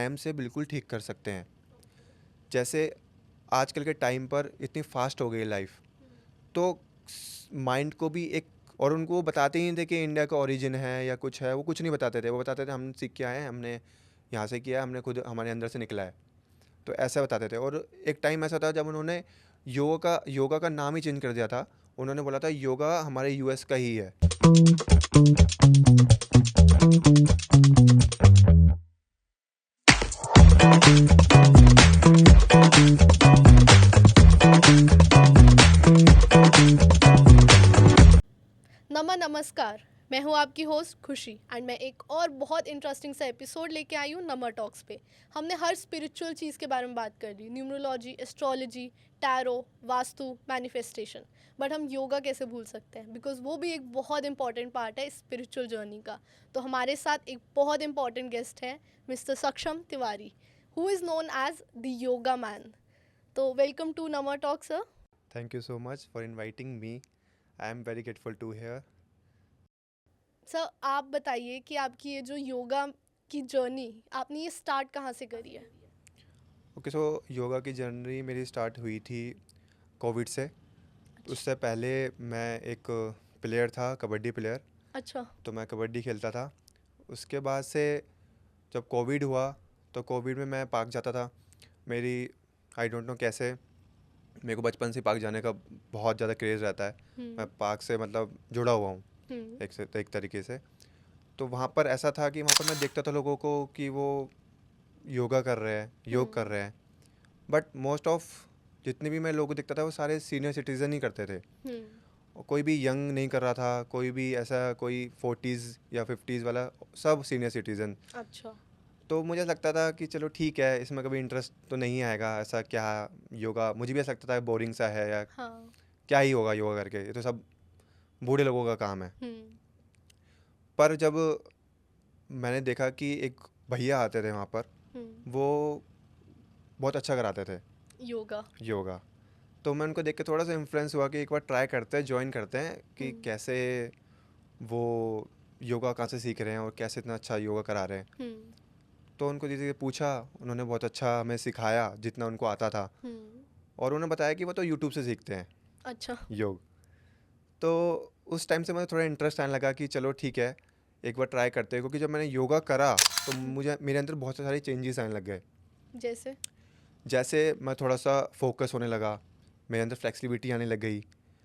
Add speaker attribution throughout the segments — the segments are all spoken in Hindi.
Speaker 1: व्यायाम से बिल्कुल ठीक कर सकते हैं। जैसे आजकल के टाइम पर इतनी फास्ट हो गई लाइफ, तो माइंड को भी एक, और उनको वो बताते ही नहीं थे कि इंडिया का ओरिजिन है या कुछ है, वो कुछ नहीं बताते थे। वो बताते थे हम सीख के आए हैं, हमने यहाँ से किया है, हमने खुद हमारे अंदर से निकला है, तो ऐसा बताते थे। और एक टाइम ऐसा था जब उन्होंने योगा का नाम ही चेंज कर दिया था। उन्होंने बोला था योगा हमारे यूएस का ही है।
Speaker 2: नमस्कार। मैं हूं आपकी होस्ट खुशी एंड मैं एक और बहुत इंटरेस्टिंग सा एपिसोड लेके आई हूं नमा टॉक्स पे। हमने हर स्पिरिचुअल चीज़ के बारे में बात कर ली, numerology, astrology, tarot, vastu, manifestation. But हम योगा कैसे भूल सकते हैं, बिकॉज वो भी एक बहुत इंपॉर्टेंट पार्ट है स्पिरिचुअल जर्नी का। तो हमारे साथ एक बहुत इंपॉर्टेंट गेस्ट है mister Saksham Tiwari, who is known as the yoga man. तो वेलकम टू नमा talk sir.
Speaker 1: Thank you so much for inviting me. I am very grateful to here.
Speaker 2: Sir आप बताइए कि आपकी ये जो योगा की जर्नी, आपने ये स्टार्ट कहाँ से करी है?
Speaker 1: ओके, सो योगा की जर्नी मेरी स्टार्ट हुई थी कोविड से।
Speaker 2: अच्छा।
Speaker 1: उससे पहले मैं एक प्लेयर था, कबड्डी प्लेयर।
Speaker 2: अच्छा।
Speaker 1: तो मैं कबड्डी खेलता था। उसके बाद से जब कोविड हुआ, तो कोविड में मैं पार्क जाता था। मेरी, आई डोंट नो कैसे, मेरे को बचपन से पार्क जाने का बहुत ज़्यादा क्रेज़ रहता है। मैं
Speaker 2: हम्म।
Speaker 1: पार्क से मतलब जुड़ा हुआ हूँ
Speaker 2: हम्म।
Speaker 1: एक तरीके से। तो वहाँ पर ऐसा था कि वहाँ पर मैं देखता था लोगों को कि वो योगा कर रहे हैं, योग कर
Speaker 2: हम्म।
Speaker 1: रहे हैं। बट मोस्ट ऑफ जितने भी मैं लोगों को देखता था वो सारे सीनियर सिटीज़न ही करते थे।
Speaker 2: हम्म।
Speaker 1: और कोई भी यंग नहीं कर रहा था, कोई भी ऐसा कोई 40s या 50s वाला, सब सीनियर सिटीज़न।
Speaker 2: अच्छा।
Speaker 1: तो मुझे लगता था कि चलो ठीक है, इसमें कभी इंटरेस्ट तो नहीं आएगा, ऐसा क्या योगा, मुझे भी ऐसा लगता था बोरिंग सा है, या
Speaker 2: हाँ।
Speaker 1: क्या ही होगा योगा करके, ये तो सब बूढ़े लोगों का काम है।
Speaker 2: हम्म।
Speaker 1: पर जब मैंने देखा कि एक भैया आते थे वहाँ पर,
Speaker 2: हम्म।
Speaker 1: वो बहुत अच्छा कराते थे
Speaker 2: योगा।
Speaker 1: योगा। तो मैं उनको देख के थोड़ा सा इन्फ्लुएंस हुआ कि एक बार ट्राई करते हैं, ज्वाइन करते हैं कि
Speaker 2: हम्म।
Speaker 1: कैसे वो योगा कहाँ से सीख रहे हैं और कैसे इतना अच्छा योगा करा रहे हैं।
Speaker 2: हम्म।
Speaker 1: तो उनको धीरे धीरे पूछा, उन्होंने बहुत अच्छा हमें सिखाया जितना उनको आता था।
Speaker 2: हम्म।
Speaker 1: और उन्होंने बताया कि वो तो यूट्यूब से सीखते हैं
Speaker 2: अच्छा।
Speaker 1: योग। तो उस टाइम से मुझे थोड़ा इंटरेस्ट आने लगा कि चलो ठीक है, एक बार ट्राई करते हैं। क्योंकि जब मैंने योगा करा तो मुझे मेरे अंदर बहुत सारे चेंजेस आने लग गए।
Speaker 2: जैसे?
Speaker 1: जैसे मैं थोड़ा सा फोकस होने लगा, मेरे अंदर फ्लेक्सिबिलिटी आने लग गई।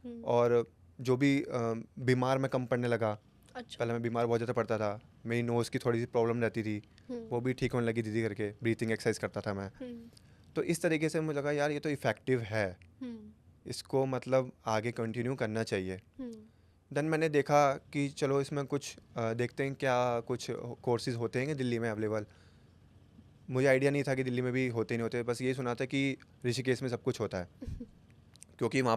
Speaker 2: हम्म।
Speaker 1: और जो भी बीमार मैं कम पड़ने लगा।
Speaker 2: अच्छा।
Speaker 1: पहले मैं बीमार बहुत ज़्यादा पड़ता था, मेरी नोज़ की थोड़ी सी प्रॉब्लम रहती थी,
Speaker 2: हम्म।
Speaker 1: वो भी ठीक होने लगी धीरे करके। ब्रीथिंग एक्सरसाइज करता था मैं।
Speaker 2: हम्म।
Speaker 1: तो इस तरीके से मुझे लगा यार ये तो इफ़ेक्टिव है,
Speaker 2: हम्म।
Speaker 1: इसको मतलब आगे कंटिन्यू करना चाहिए।
Speaker 2: हम्म।
Speaker 1: देन मैंने देखा कि चलो इसमें कुछ देखते हैं क्या कुछ कोर्सेज होते हैं दिल्ली में अवेलेबल। मुझे आइडिया नहीं था कि दिल्ली में भी होते नहीं होते, बस ये सुना था कि ऋषिकेश में सब कुछ होता है। क्योंकि वहाँ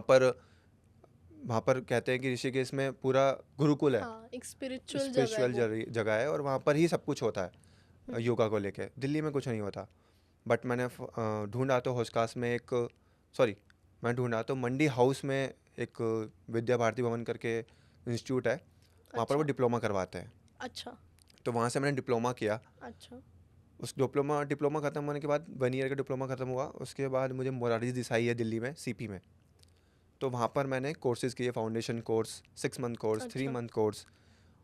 Speaker 1: पर कहते हैं कि ऋषिकेश में पूरा गुरुकुल है,
Speaker 2: हाँ, एक स्पिरिचुअल जगह है
Speaker 1: स्पिरिचुअल
Speaker 2: वो।
Speaker 1: जगह है, और वहाँ पर ही सब कुछ होता है
Speaker 2: हम्म।
Speaker 1: योगा को लेके। दिल्ली में कुछ नहीं होता। बट मैंने ढूंढा तो होस्कास में एक, सॉरी, मैं ढूंढा तो मंडी हाउस में एक विद्या भारती भवन करके इंस्टीट्यूट है, वहाँ पर वो
Speaker 2: अच्छा।
Speaker 1: डिप्लोमा करवाते हैं।
Speaker 2: अच्छा।
Speaker 1: तो वहाँ से मैंने डिप्लोमा किया।
Speaker 2: अच्छा।
Speaker 1: उस डिप्लोमा ख़त्म होने के बाद, 1 ईयर का डिप्लोमा ख़त्म हुआ, उसके बाद मुझे मोरारजी देसाई है दिल्ली में, सीपी में। तो वहाँ पर मैंने कोर्सेज़ किए, foundation course, 6 month course, three
Speaker 2: अच्छा।
Speaker 1: Month course.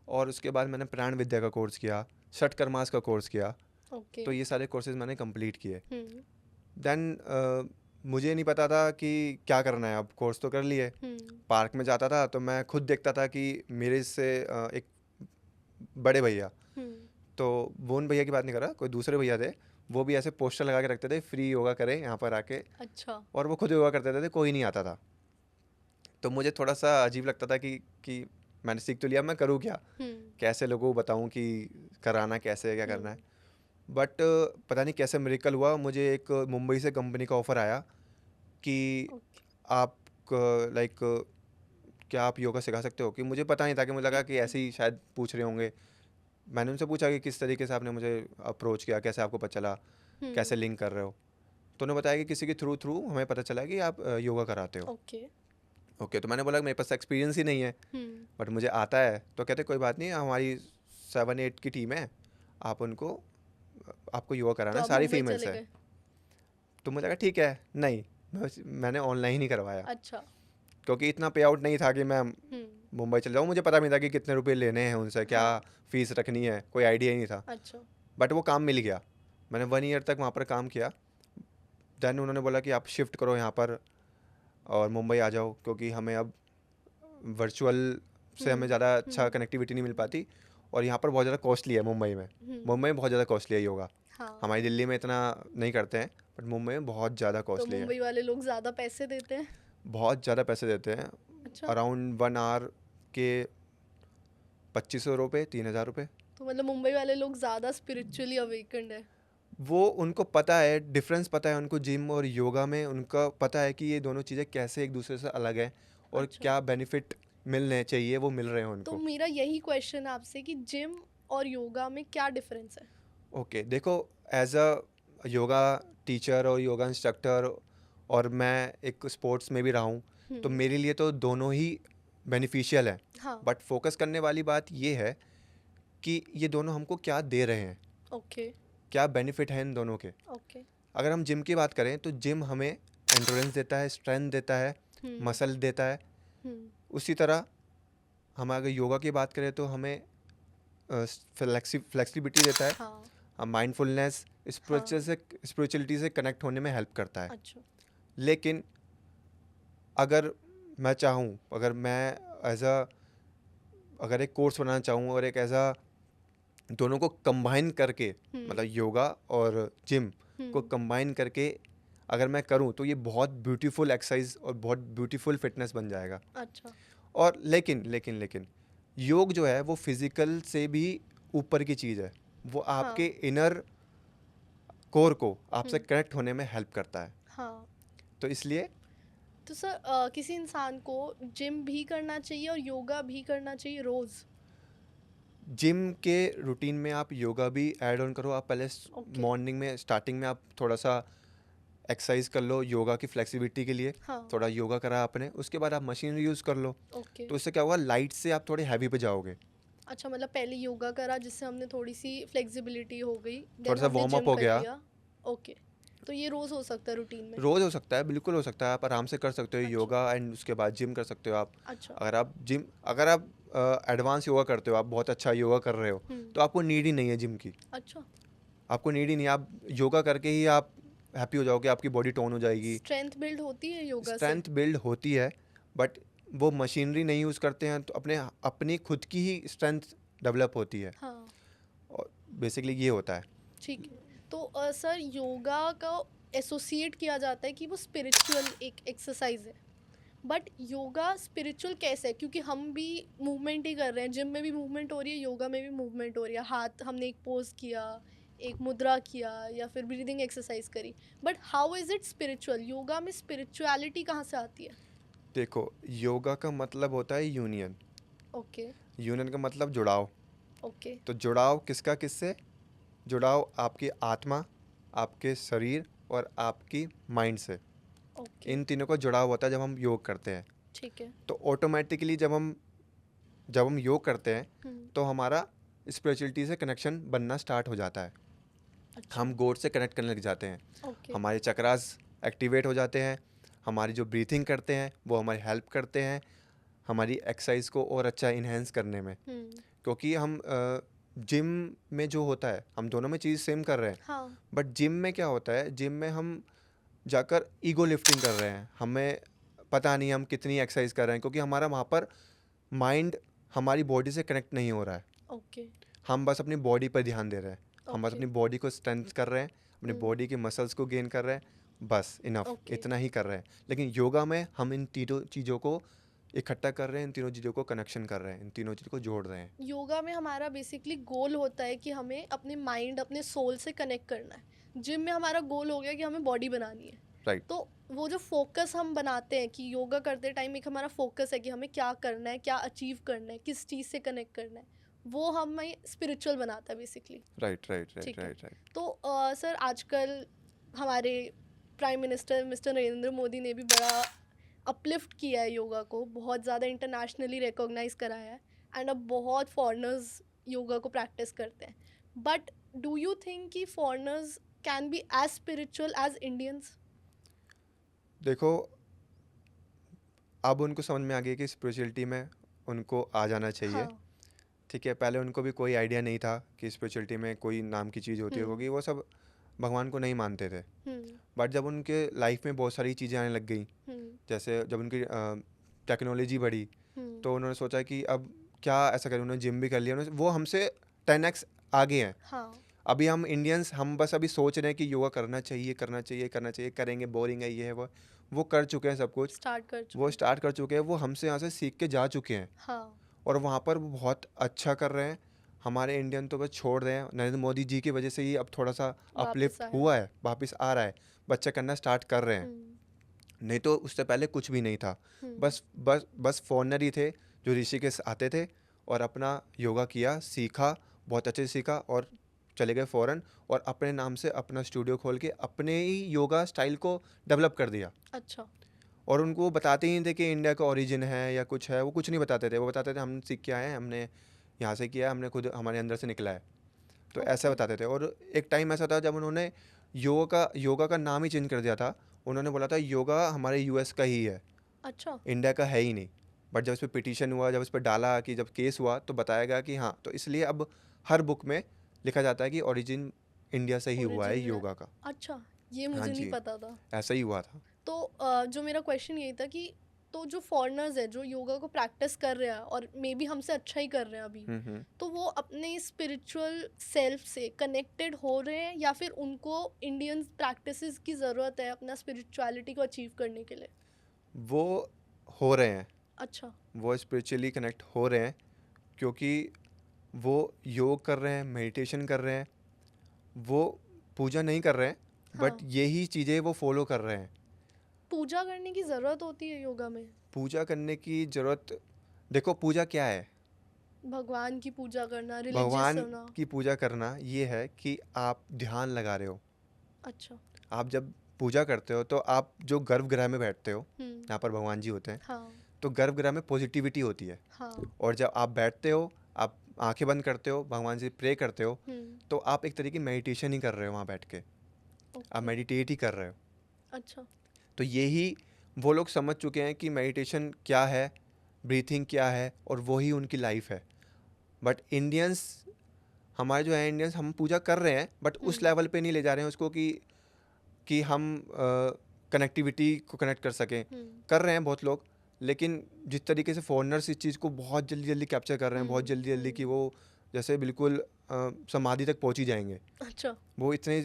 Speaker 1: और उसके बाद मैंने प्राण विद्या का कोर्स किया, षटकर्मास का कोर्स किया।
Speaker 2: ओके।
Speaker 1: तो ये सारे कोर्सेज़ मैंने कंप्लीट किए।
Speaker 2: हम्म।
Speaker 1: देन मुझे नहीं पता था कि क्या करना है, अब कोर्स तो कर लिए।
Speaker 2: हम्म।
Speaker 1: पार्क में जाता था तो मैं खुद देखता था कि मेरे से एक बड़े भैया,
Speaker 2: हम्म।
Speaker 1: तो वो उन भैया की बात नहीं कर रहा, कोई दूसरे भैया थे, वो भी ऐसे पोस्टर लगा के रखते थे, फ्री योगा करें यहाँ पर आके।
Speaker 2: अच्छा।
Speaker 1: और वो खुद योगा करते थे, कोई नहीं आता था। तो मुझे थोड़ा सा अजीब लगता था कि मैंने सीख तो लिया, मैं करूँ क्या,
Speaker 2: हम्म।
Speaker 1: कैसे लोगों को बताऊँ कि कराना कैसे है, क्या करना है।
Speaker 2: हम्म।
Speaker 1: बट पता नहीं कैसे मिरेकल हुआ, मुझे एक मुंबई से कंपनी का ऑफ़र आया कि
Speaker 2: ओके।
Speaker 1: आप लाइक क्या आप योगा सिखा सकते हो। कि मुझे पता नहीं था, कि मुझे लगा कि ऐसे ही शायद पूछ रहे होंगे। मैंने उनसे पूछा कि किस तरीके से आपने मुझे अप्रोच किया, कैसे आपको पता चला, कैसे
Speaker 2: हम्म।
Speaker 1: लिंक कर रहे हो। तो उन्होंने बताया कि किसी के थ्रू थ्रू हमें पता चला कि आप योगा कराते हो।
Speaker 2: ओके।
Speaker 1: ओके, तो मैंने बोला कि मेरे पास एक्सपीरियंस ही नहीं है,
Speaker 2: हम्म।
Speaker 1: बट मुझे आता है। तो कहते कोई बात नहीं, हमारी 7-8 की टीम है, आप उनको आपको योगा
Speaker 2: तो
Speaker 1: कराना है,
Speaker 2: आप
Speaker 1: सारी
Speaker 2: मुंबई
Speaker 1: फीमेल्स
Speaker 2: चले
Speaker 1: है।
Speaker 2: गए?
Speaker 1: तो मुझे लगा ठीक है, नहीं मैंने ऑनलाइन ही नहीं करवाया,
Speaker 2: अच्छा।
Speaker 1: क्योंकि इतना पे आउट नहीं था कि मैं मुंबई चल जाऊँ। मुझे पता भी नहीं था कि कितने रुपए लेने हैं उनसे, क्या
Speaker 2: हाँ।
Speaker 1: फीस रखनी है, कोई आइडिया ही नहीं था।
Speaker 2: अच्छा।
Speaker 1: बट वो काम मिल गया। मैंने 1 ईयर तक वहाँ पर काम किया। देन उन्होंने बोला कि आप शिफ्ट करो यहाँ पर और मुंबई आ जाओ, क्योंकि हमें अब वर्चुअल से हमें ज़्यादा अच्छा कनेक्टिविटी नहीं मिल पाती, और यहाँ पर बहुत ज़्यादा कॉस्टली है मुंबई में। मुंबई में बहुत ज़्यादा कॉस्टली है योगा।
Speaker 2: हाँ,
Speaker 1: हमारी दिल्ली में इतना नहीं करते हैं, बट मुंबई में बहुत ज़्यादा
Speaker 2: तो
Speaker 1: कॉस्टली है।
Speaker 2: मुंबई वाले लोग ज़्यादा पैसे देते हैं?
Speaker 1: बहुत ज़्यादा पैसे देते हैं।
Speaker 2: अच्छा।
Speaker 1: अराउंड 1 आवर के 2500 रुपये, 3000 रुपये।
Speaker 2: तो मतलब मुंबई वाले लोग ज़्यादा स्पिरिचुअली अवेकन्ड है?
Speaker 1: वो उनको पता है, डिफरेंस पता है उनको जिम और योगा में। उनका पता है कि ये दोनों चीज़ें कैसे एक दूसरे से अलग है, और
Speaker 2: अच्छा।
Speaker 1: क्या बेनिफिट मिलने चाहिए वो मिल रहे हैं
Speaker 2: तो
Speaker 1: उनको।
Speaker 2: मेरा यही क्वेश्चन है आपसे कि जिम और योगा में क्या डिफरेंस है?
Speaker 1: ओके, देखो, एज अ योगा टीचर और योगा इंस्ट्रक्टर, और मैं एक स्पोर्ट्स में भी रहा हूँ, तो
Speaker 2: हम्म।
Speaker 1: मेरे लिए तो दोनों ही बेनिफिशियल हैं।
Speaker 2: हाँ।
Speaker 1: बट फोकस करने वाली बात ये है कि ये दोनों हमको क्या दे रहे हैं,
Speaker 2: ओके।
Speaker 1: क्या बेनिफिट है इन दोनों के।
Speaker 2: ओके।
Speaker 1: अगर हम जिम की बात करें तो जिम हमें एंड्योरेंस देता है, स्ट्रेंथ देता है,
Speaker 2: हम्म।
Speaker 1: मसल देता है।
Speaker 2: हम्म।
Speaker 1: उसी तरह हम अगर योगा की बात करें तो हमें फ्लेक्सिबिलिटी देता है,
Speaker 2: हाँ।
Speaker 1: हम माइंडफुलनेस,
Speaker 2: हाँ।
Speaker 1: स्पिरिचुअलिटी से कनेक्ट होने में हेल्प करता है।
Speaker 2: अच्छा।
Speaker 1: लेकिन अगर मैं चाहूँ, अगर मैं एज अ अगर एक कोर्स बनाना चाहूँ और एक ऐसा दोनों को कंबाइन करके, मतलब योगा और जिम को कंबाइन करके अगर मैं करूँ, तो ये बहुत ब्यूटीफुल एक्सरसाइज और बहुत ब्यूटीफुल फिटनेस बन जाएगा।
Speaker 2: अच्छा।
Speaker 1: और लेकिन योग जो है वो फिजिकल से भी ऊपर की चीज़ है। वो आपके
Speaker 2: हाँ।
Speaker 1: इनर कोर को आपसे कनेक्ट होने में हेल्प करता है।
Speaker 2: हाँ।
Speaker 1: तो इसलिए
Speaker 2: तो सर किसी इंसान को जिम भी करना चाहिए और योगा भी करना चाहिए रोज़?
Speaker 1: जिम के रूटीन में आप योगा भी ऐड ऑन करो। आप पहले
Speaker 2: ओके।
Speaker 1: मॉर्निंग में स्टार्टिंग में आप थोड़ा सा एक्सरसाइज कर लो योगा की फ्लेक्सिबिलिटी के लिए,
Speaker 2: हाँ।
Speaker 1: थोड़ा योगा करा आपने, उसके बाद आप मशीन यूज़ कर लो।
Speaker 2: ओके।
Speaker 1: तो इससे क्या होगा, लाइट से आप थोड़े हैवी पे जाओगे।
Speaker 2: अच्छा, मतलब पहले योगा करा जिससे हमने थोड़ी सी फ्लेक्सिबिलिटी हो गई,
Speaker 1: थोड़ा
Speaker 2: देन
Speaker 1: सा
Speaker 2: हमने
Speaker 1: वार्म अप
Speaker 2: जिम
Speaker 1: हो
Speaker 2: कर
Speaker 1: गया।
Speaker 2: लिया। ओके। तो ये रोज़ हो सकता है रूटीन में?
Speaker 1: रोज़ हो सकता है, बिल्कुल हो सकता है। आप आराम से कर सकते हो
Speaker 2: अच्छा।
Speaker 1: योगा, एंड उसके बाद जिम कर सकते हो आप।
Speaker 2: अच्छा।
Speaker 1: अगर आप एडवांस योगा करते हो, आप बहुत अच्छा योगा कर रहे हो, तो आपको नीड ही नहीं है जिम की।
Speaker 2: अच्छा।
Speaker 1: आपको नीड ही नहीं है। आप योगा करके ही आप हैप्पी हो जाओगे, आपकी बॉडी टोन हो जाएगी,
Speaker 2: स्ट्रेंथ बिल्ड होती है योगा से?
Speaker 1: स्ट्रेंथ बिल्ड होती है। बट वो मशीनरी नहीं यूज़ करते हैं, तो अपनी खुद की ही स्ट्रेंथ डेवलप होती है।
Speaker 2: हाँ।
Speaker 1: और बेसिकली ये होता है।
Speaker 2: ठीक है। तो सर योगा का एसोसिएट किया जाता है कि वो स्पिरिचुअल एक एक्सरसाइज है, बट योगा स्पिरिचुअल कैसे है? क्योंकि हम भी मूवमेंट ही कर रहे हैं, जिम में भी मूवमेंट हो रही है, योगा में भी मूवमेंट हो रही है, हाथ हमने एक पोज किया, एक मुद्रा किया, या फिर ब्रीदिंग एक्सरसाइज करी, but how is it spiritual? Yoga में स्पिरिचुअलिटी कहाँ से आती है?
Speaker 1: देखो, योगा का मतलब होता है यूनियन।
Speaker 2: ओके।
Speaker 1: यूनियन का मतलब जुड़ाव।
Speaker 2: ओके।
Speaker 1: तो जुड़ाव किसका किससे? जुड़ाव आपकी आत्मा, आपके शरीर और आपकी माइंड से।
Speaker 2: ओके।
Speaker 1: इन तीनों का जुड़ाव होता है जब हम योग करते हैं।
Speaker 2: ठीक है।
Speaker 1: तो ऑटोमेटिकली जब हम योग करते हैं तो हमारा स्पिरिचुअलिटी से कनेक्शन बनना स्टार्ट हो जाता है।
Speaker 2: अच्छा।
Speaker 1: हम गॉड से कनेक्ट करने लग जाते हैं।
Speaker 2: ओके।
Speaker 1: हमारे चक्रास एक्टिवेट हो जाते हैं। हमारी जो ब्रीथिंग करते हैं वो हमारी हेल्प करते हैं हमारी एक्सरसाइज को और अच्छा इन्हेंस करने में। क्योंकि हम जिम में जो होता है, हम दोनों में चीज़ सेम कर रहे हैं।
Speaker 2: हाँ।
Speaker 1: बट जिम में क्या होता है, जिम में हम जाकर ईगो लिफ्टिंग कर रहे हैं। हमें पता नहीं हम कितनी एक्सरसाइज कर रहे हैं, क्योंकि हमारा वहाँ पर माइंड हमारी बॉडी से कनेक्ट नहीं हो रहा है।
Speaker 2: ओके।
Speaker 1: हम बस अपनी बॉडी पर ध्यान दे रहे हैं। हम बस
Speaker 2: ओके।
Speaker 1: अपनी बॉडी को स्ट्रेंथ कर रहे हैं, अपनी बॉडी के मसल्स को गेन कर रहे हैं, बस इनफ,
Speaker 2: ओके।
Speaker 1: इतना ही कर रहे हैं। लेकिन योगा में हम इन तीनों चीज़ों को इकट्ठा कर रहे हैं, इन तीनों चीज़ों को कनेक्शन कर रहे हैं, इन तीनों चीज़ों को जोड़ रहे हैं।
Speaker 2: योगा में हमारा बेसिकली गोल होता है कि हमें अपने माइंड, अपने सोल से कनेक्ट करना है। जिम में हमारा गोल हो गया कि हमें बॉडी बनानी है।
Speaker 1: राइट।
Speaker 2: तो वो जो फोकस हम बनाते हैं कि योगा करते टाइम एक हमारा फोकस है कि हमें क्या करना है, क्या अचीव करना है, किस चीज़ से कनेक्ट करना है, वो हमें स्पिरिचुअल बनाता है बेसिकली।
Speaker 1: राइट राइट राइट
Speaker 2: ठीक है।
Speaker 1: Right right.
Speaker 2: तो सर आजकल हमारे prime minister mister Narendra Modi ने भी बड़ा अपलिफ्ट किया है योगा को, बहुत ज़्यादा इंटरनेशनली रिकॉग्नाइज कराया है, एंड अब बहुत फॉरेनर्स योगा को प्रैक्टिस करते हैं। बट डू यू थिंक कि foreigners can be as spiritual as Indians?
Speaker 1: देखो, अब उनको समझ में आ गया कि स्पिरिचुअलिटी में उनको आ जाना चाहिए।
Speaker 2: हाँ।
Speaker 1: ठीक है, पहले उनको भी कोई आइडिया नहीं था कि स्पिरिचुअलिटी में कोई नाम की चीज़ होती है,
Speaker 2: हम्म।
Speaker 1: क्योंकि वो सब भगवान को नहीं मानते थे।
Speaker 2: हम्म।
Speaker 1: बट जब उनके लाइफ में बहुत सारी चीज़ें आने लग गई,
Speaker 2: हम्म।
Speaker 1: जैसे जब उनकी टेक्नोलॉजी बढ़ी,
Speaker 2: हम्म।
Speaker 1: तो उन्होंने सोचा कि अब क्या ऐसा करें। उन्होंने जिम भी कर लिया, वो हमसे 10x आगे हैं।
Speaker 2: हाँ।
Speaker 1: अभी हम इंडियंस, हम बस अभी सोच रहे हैं कि योगा करना चाहिए, करना चाहिए, करना चाहिए, करेंगे, बोरिंग है, ये है वो कर चुके हैं सब कुछ।
Speaker 2: स्टार्ट कर
Speaker 1: वो
Speaker 2: चुके।
Speaker 1: स्टार्ट कर चुके हैं, वो हमसे यहाँ से सीख के जा चुके हैं,
Speaker 2: हाँ।
Speaker 1: और वहाँ पर वो बहुत अच्छा कर रहे हैं। हमारे इंडियन तो बस छोड़ रहे हैं। नरेंद्र मोदी जी की वजह से ही अब थोड़ा सा
Speaker 2: वापस
Speaker 1: अपलिफ्ट
Speaker 2: आया।
Speaker 1: हुआ है, वापस आ रहा है, बच्चे करना स्टार्ट कर रहे हैं। नहीं तो उससे पहले कुछ भी नहीं था। बस बस बस फॉरनर ही थे जो ऋषिकेश आते थे और अपना योगा किया, सीखा, बहुत अच्छे से सीखा, और चले गए फ़ॉरेन, और अपने नाम से अपना स्टूडियो खोल के अपने ही योगा स्टाइल को डेवलप कर दिया।
Speaker 2: अच्छा।
Speaker 1: और उनको वो बताते ही नहीं थे कि इंडिया का ओरिजिन है या कुछ है, वो कुछ नहीं बताते थे। वो बताते थे हम सीख के आए हैं, हमने यहाँ से किया है, हमने खुद, हमारे अंदर से निकला है। तो ऐसा
Speaker 2: ओके।
Speaker 1: बताते थे। और एक टाइम ऐसा था जब उन्होंने योगा का नाम ही चेंज कर दिया था। उन्होंने बोला था योगा हमारे यूएस का ही है,
Speaker 2: अच्छा।
Speaker 1: इंडिया का है ही नहीं। बट जब इस पर पिटीशन हुआ, जब इस पर डाला, कि जब केस हुआ, तो बताया गया कि हाँ, तो इसलिए अब हर बुक में लिखा जाता है कि ओरिजिन इंडिया से ही हुआ है
Speaker 2: ओरिजिन
Speaker 1: योगा का।
Speaker 2: अच्छा, ये
Speaker 1: हाँ
Speaker 2: मुझे नहीं
Speaker 1: जी,
Speaker 2: पता था।
Speaker 1: ऐसा ही हुआ था।
Speaker 2: तो जो मेरा क्वेश्चन यही था कि तो जो फॉरेनर्स है जो योगा को प्रैक्टिस कर रहे हैं और मे बी हमसे अच्छा ही कर रहे हैं अभी,
Speaker 1: हम्म।
Speaker 2: तो वो अपने स्पिरिचुअल सेल्फ से कनेक्टेड हो रहे हैं या फिर उनको इंडियन प्रैक्टिसेस की ज़रूरत है अपना स्पिरिचुअलिटी को अचीव करने के लिए?
Speaker 1: वो हो रहे हैं,
Speaker 2: अच्छा।
Speaker 1: वो स्पिरिचुअली कनेक्ट हो रहे हैं, क्योंकि वो योग कर रहे हैं, मेडिटेशन कर रहे हैं, वो पूजा नहीं कर रहे हैं, बट
Speaker 2: हाँ।
Speaker 1: यही चीज़ें वो फॉलो कर रहे हैं।
Speaker 2: पूजा करने की ज़रूरत होती है योगा में?
Speaker 1: पूजा करने की ज़रूरत, देखो पूजा क्या है।
Speaker 2: भगवान की पूजा करना, रिलीजियस
Speaker 1: भगवान
Speaker 2: होना।
Speaker 1: की पूजा करना ये है कि आप ध्यान लगा रहे हो।
Speaker 2: अच्छा।
Speaker 1: आप जब पूजा करते हो तो आप जो गर्भगृह में बैठते हो,
Speaker 2: हम्म।
Speaker 1: यहाँ पर भगवान जी होते हैं,
Speaker 2: हाँ।
Speaker 1: तो गर्भगृह में पॉजिटिविटी होती है।
Speaker 2: हाँ।
Speaker 1: और जब आप बैठते हो, आप आंखें बंद करते हो, भगवान से प्रे करते हो, तो आप एक तरीके की मेडिटेशन ही कर रहे हो वहाँ बैठ के, आप
Speaker 2: ओके।
Speaker 1: मेडिटेट ही कर रहे हो।
Speaker 2: अच्छा।
Speaker 1: तो यही वो लोग समझ चुके हैं कि मेडिटेशन क्या है, ब्रीथिंग क्या है, और वही उनकी लाइफ है। बट इंडियंस, हमारे जो है इंडियंस, हम पूजा कर रहे हैं, बट उस लेवल पे नहीं ले जा रहे हैं उसको कि हम कनेक्टिविटी को कनेक्ट कर सकें। कर रहे हैं बहुत लोग, लेकिन जिस तरीके से फॉरेनर्स इस चीज़ को बहुत जल्दी जल्दी कैप्चर कर रहे हैं, बहुत जल्दी जल्दी, कि वो जैसे बिल्कुल समाधि तक पहुंच ही जाएंगे।
Speaker 2: अच्छा।
Speaker 1: वो इतने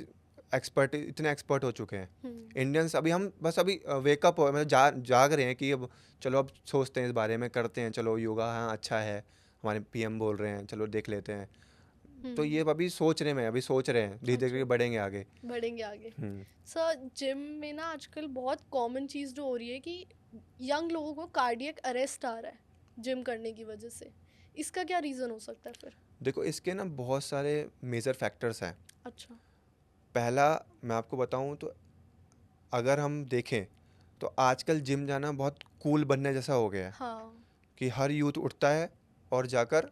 Speaker 1: एक्सपर्ट हो चुके हैं इंडियंस। अभी हम बस अभी वेकअप हो, मतलब जाग रहे हैं कि अब चलो, अब सोचते हैं इस बारे में, करते हैं, चलो योगा हाँ अच्छा है, हमारे पीएम बोल रहे हैं, चलो देख लेते हैं। तो ये अभी सोच रहे हैं, धीरे धीरे
Speaker 2: अच्छा।
Speaker 1: बढ़ेंगे आगे।
Speaker 2: बढ़ेंगे आगे। सर, जिम में ना आजकल बहुत कॉमन चीज़ जो हो रही है कि यंग लोगों को कार्डियक अरेस्ट आ रहा है जिम करने की वजह से। इसका क्या रीज़न हो सकता है फिर?
Speaker 1: देखो, इसके ना बहुत सारे मेजर फैक्टर्स हैं।
Speaker 2: अच्छा।
Speaker 1: पहला मैं आपको बताऊं तो, अगर हम देखें तो आजकल जिम जाना बहुत कूल बनने जैसा हो गया है।
Speaker 2: हाँ।
Speaker 1: कि हर यूथ उठता है और जाकर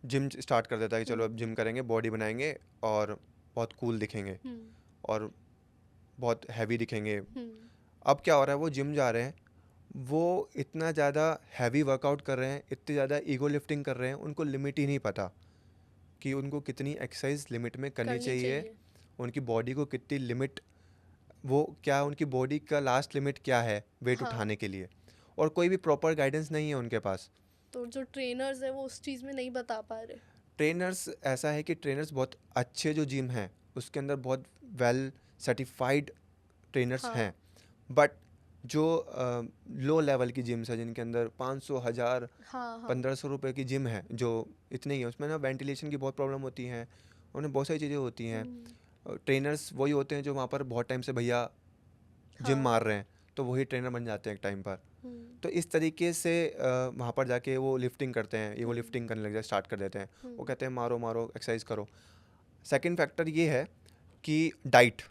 Speaker 1: जिम स्टार्ट कर देता है कि चलो अब जिम करेंगे, बॉडी बनाएंगे, और बहुत कूल दिखेंगे, और बहुत हैवी दिखेंगे। अब क्या हो रहा है, वो जिम जा रहे हैं, वो इतना ज़्यादा हैवी वर्कआउट कर रहे हैं, इतनी ज़्यादा ईगो लिफ्टिंग कर रहे हैं, उनको लिमिट ही नहीं पता कि उनको कितनी एक्सरसाइज लिमिट में करनी चाहिए, उनकी बॉडी को कितनी लिमिट, वो क्या उनकी बॉडी का लास्ट लिमिट क्या है वेट उठाने के लिए, और कोई भी प्रॉपर गाइडेंस नहीं है उनके पास।
Speaker 2: तो जो ट्रेनर्स है वो उस चीज़ में नहीं बता पा रहे।
Speaker 1: ट्रेनर्स, ऐसा है कि ट्रेनर्स बहुत अच्छे जो जिम हैं उसके अंदर बहुत वेल सर्टिफाइड ट्रेनर्स हैं, बट जो लो लेवल की जिम्स है जिनके अंदर 500 1000 1500 रुपए की जिम है, जो इतने ही है, उसमें ना वेंटिलेशन की बहुत प्रॉब्लम होती है, उन्हें बहुत सारी चीज़ें होती हैं। ट्रेनर्स वही होते हैं जो वहाँ पर बहुत टाइम से भैया जिम मार रहे हैं, तो वही ट्रेनर बन जाते हैं एक टाइम पर। तो इस तरीके से वहाँ पर जाके वो लिफ्टिंग करते हैं, ये वो लिफ्टिंग करने लग जाए, स्टार्ट कर देते हैं। वो कहते हैं मारो मारो, एक्सरसाइज करो। सेकंड फैक्टर ये है कि डाइट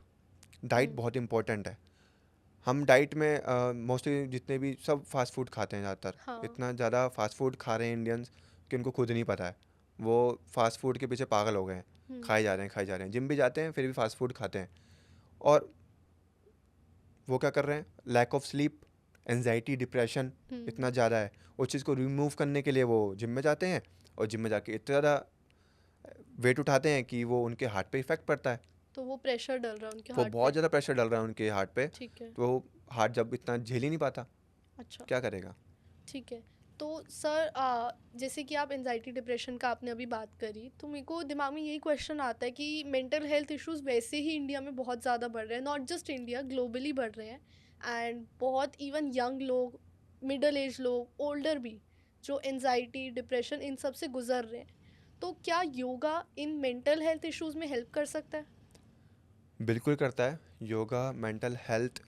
Speaker 1: बहुत इंपॉर्टेंट है। हम डाइट में मोस्टली जितने भी सब फास्ट फूड खाते हैं ज़्यादातर। इतना ज़्यादा फास्ट फूड खा रहे हैं इंडियंस कि उनको खुद नहीं पता है, वो फास्ट फूड के पीछे पागल हो गए हैं। खाए जा रहे हैं, जिम भी जाते हैं फिर भी फास्ट फूड खाते हैं। और वो क्या कर रहे हैं, lack of sleep, anxiety, depression इतना ज़्यादा है। उस चीज़ को रिमूव करने के लिए वो जिम में जाते हैं, और जिम में जाके इतना ज़्यादा वेट उठाते हैं कि वो उनके हार्ट पे इफेक्ट पड़ता है।
Speaker 2: तो वो प्रेशर डल रहा है उनके
Speaker 1: वो
Speaker 2: हार्ट
Speaker 1: बहुत
Speaker 2: पे।
Speaker 1: ज़्यादा प्रेशर डल रहा है उनके हार्ट पे,
Speaker 2: ठीक है।
Speaker 1: तो वो हार्ट जब इतना झेल ही नहीं पाता,
Speaker 2: अच्छा।
Speaker 1: क्या करेगा।
Speaker 2: ठीक है। तो सर जैसे कि आप एनजाइटी डिप्रेशन का आपने अभी बात करी, तो मेरे को दिमाग में यही क्वेश्चन आता है कि मेंटल हेल्थ इश्यूज वैसे ही इंडिया में बहुत ज़्यादा बढ़ रहे हैं, नॉट जस्ट इंडिया, ग्लोबली बढ़ रहे हैं। एंड बहुत इवन यंग लोग, मिडल एज लोग, ओल्डर भी, जो एनजाइटी डिप्रेशन इन सब से गुजर रहे हैं। तो क्या yoga in mental health issues में हेल्प कर सकता है?
Speaker 1: बिल्कुल करता है। Yoga mental health,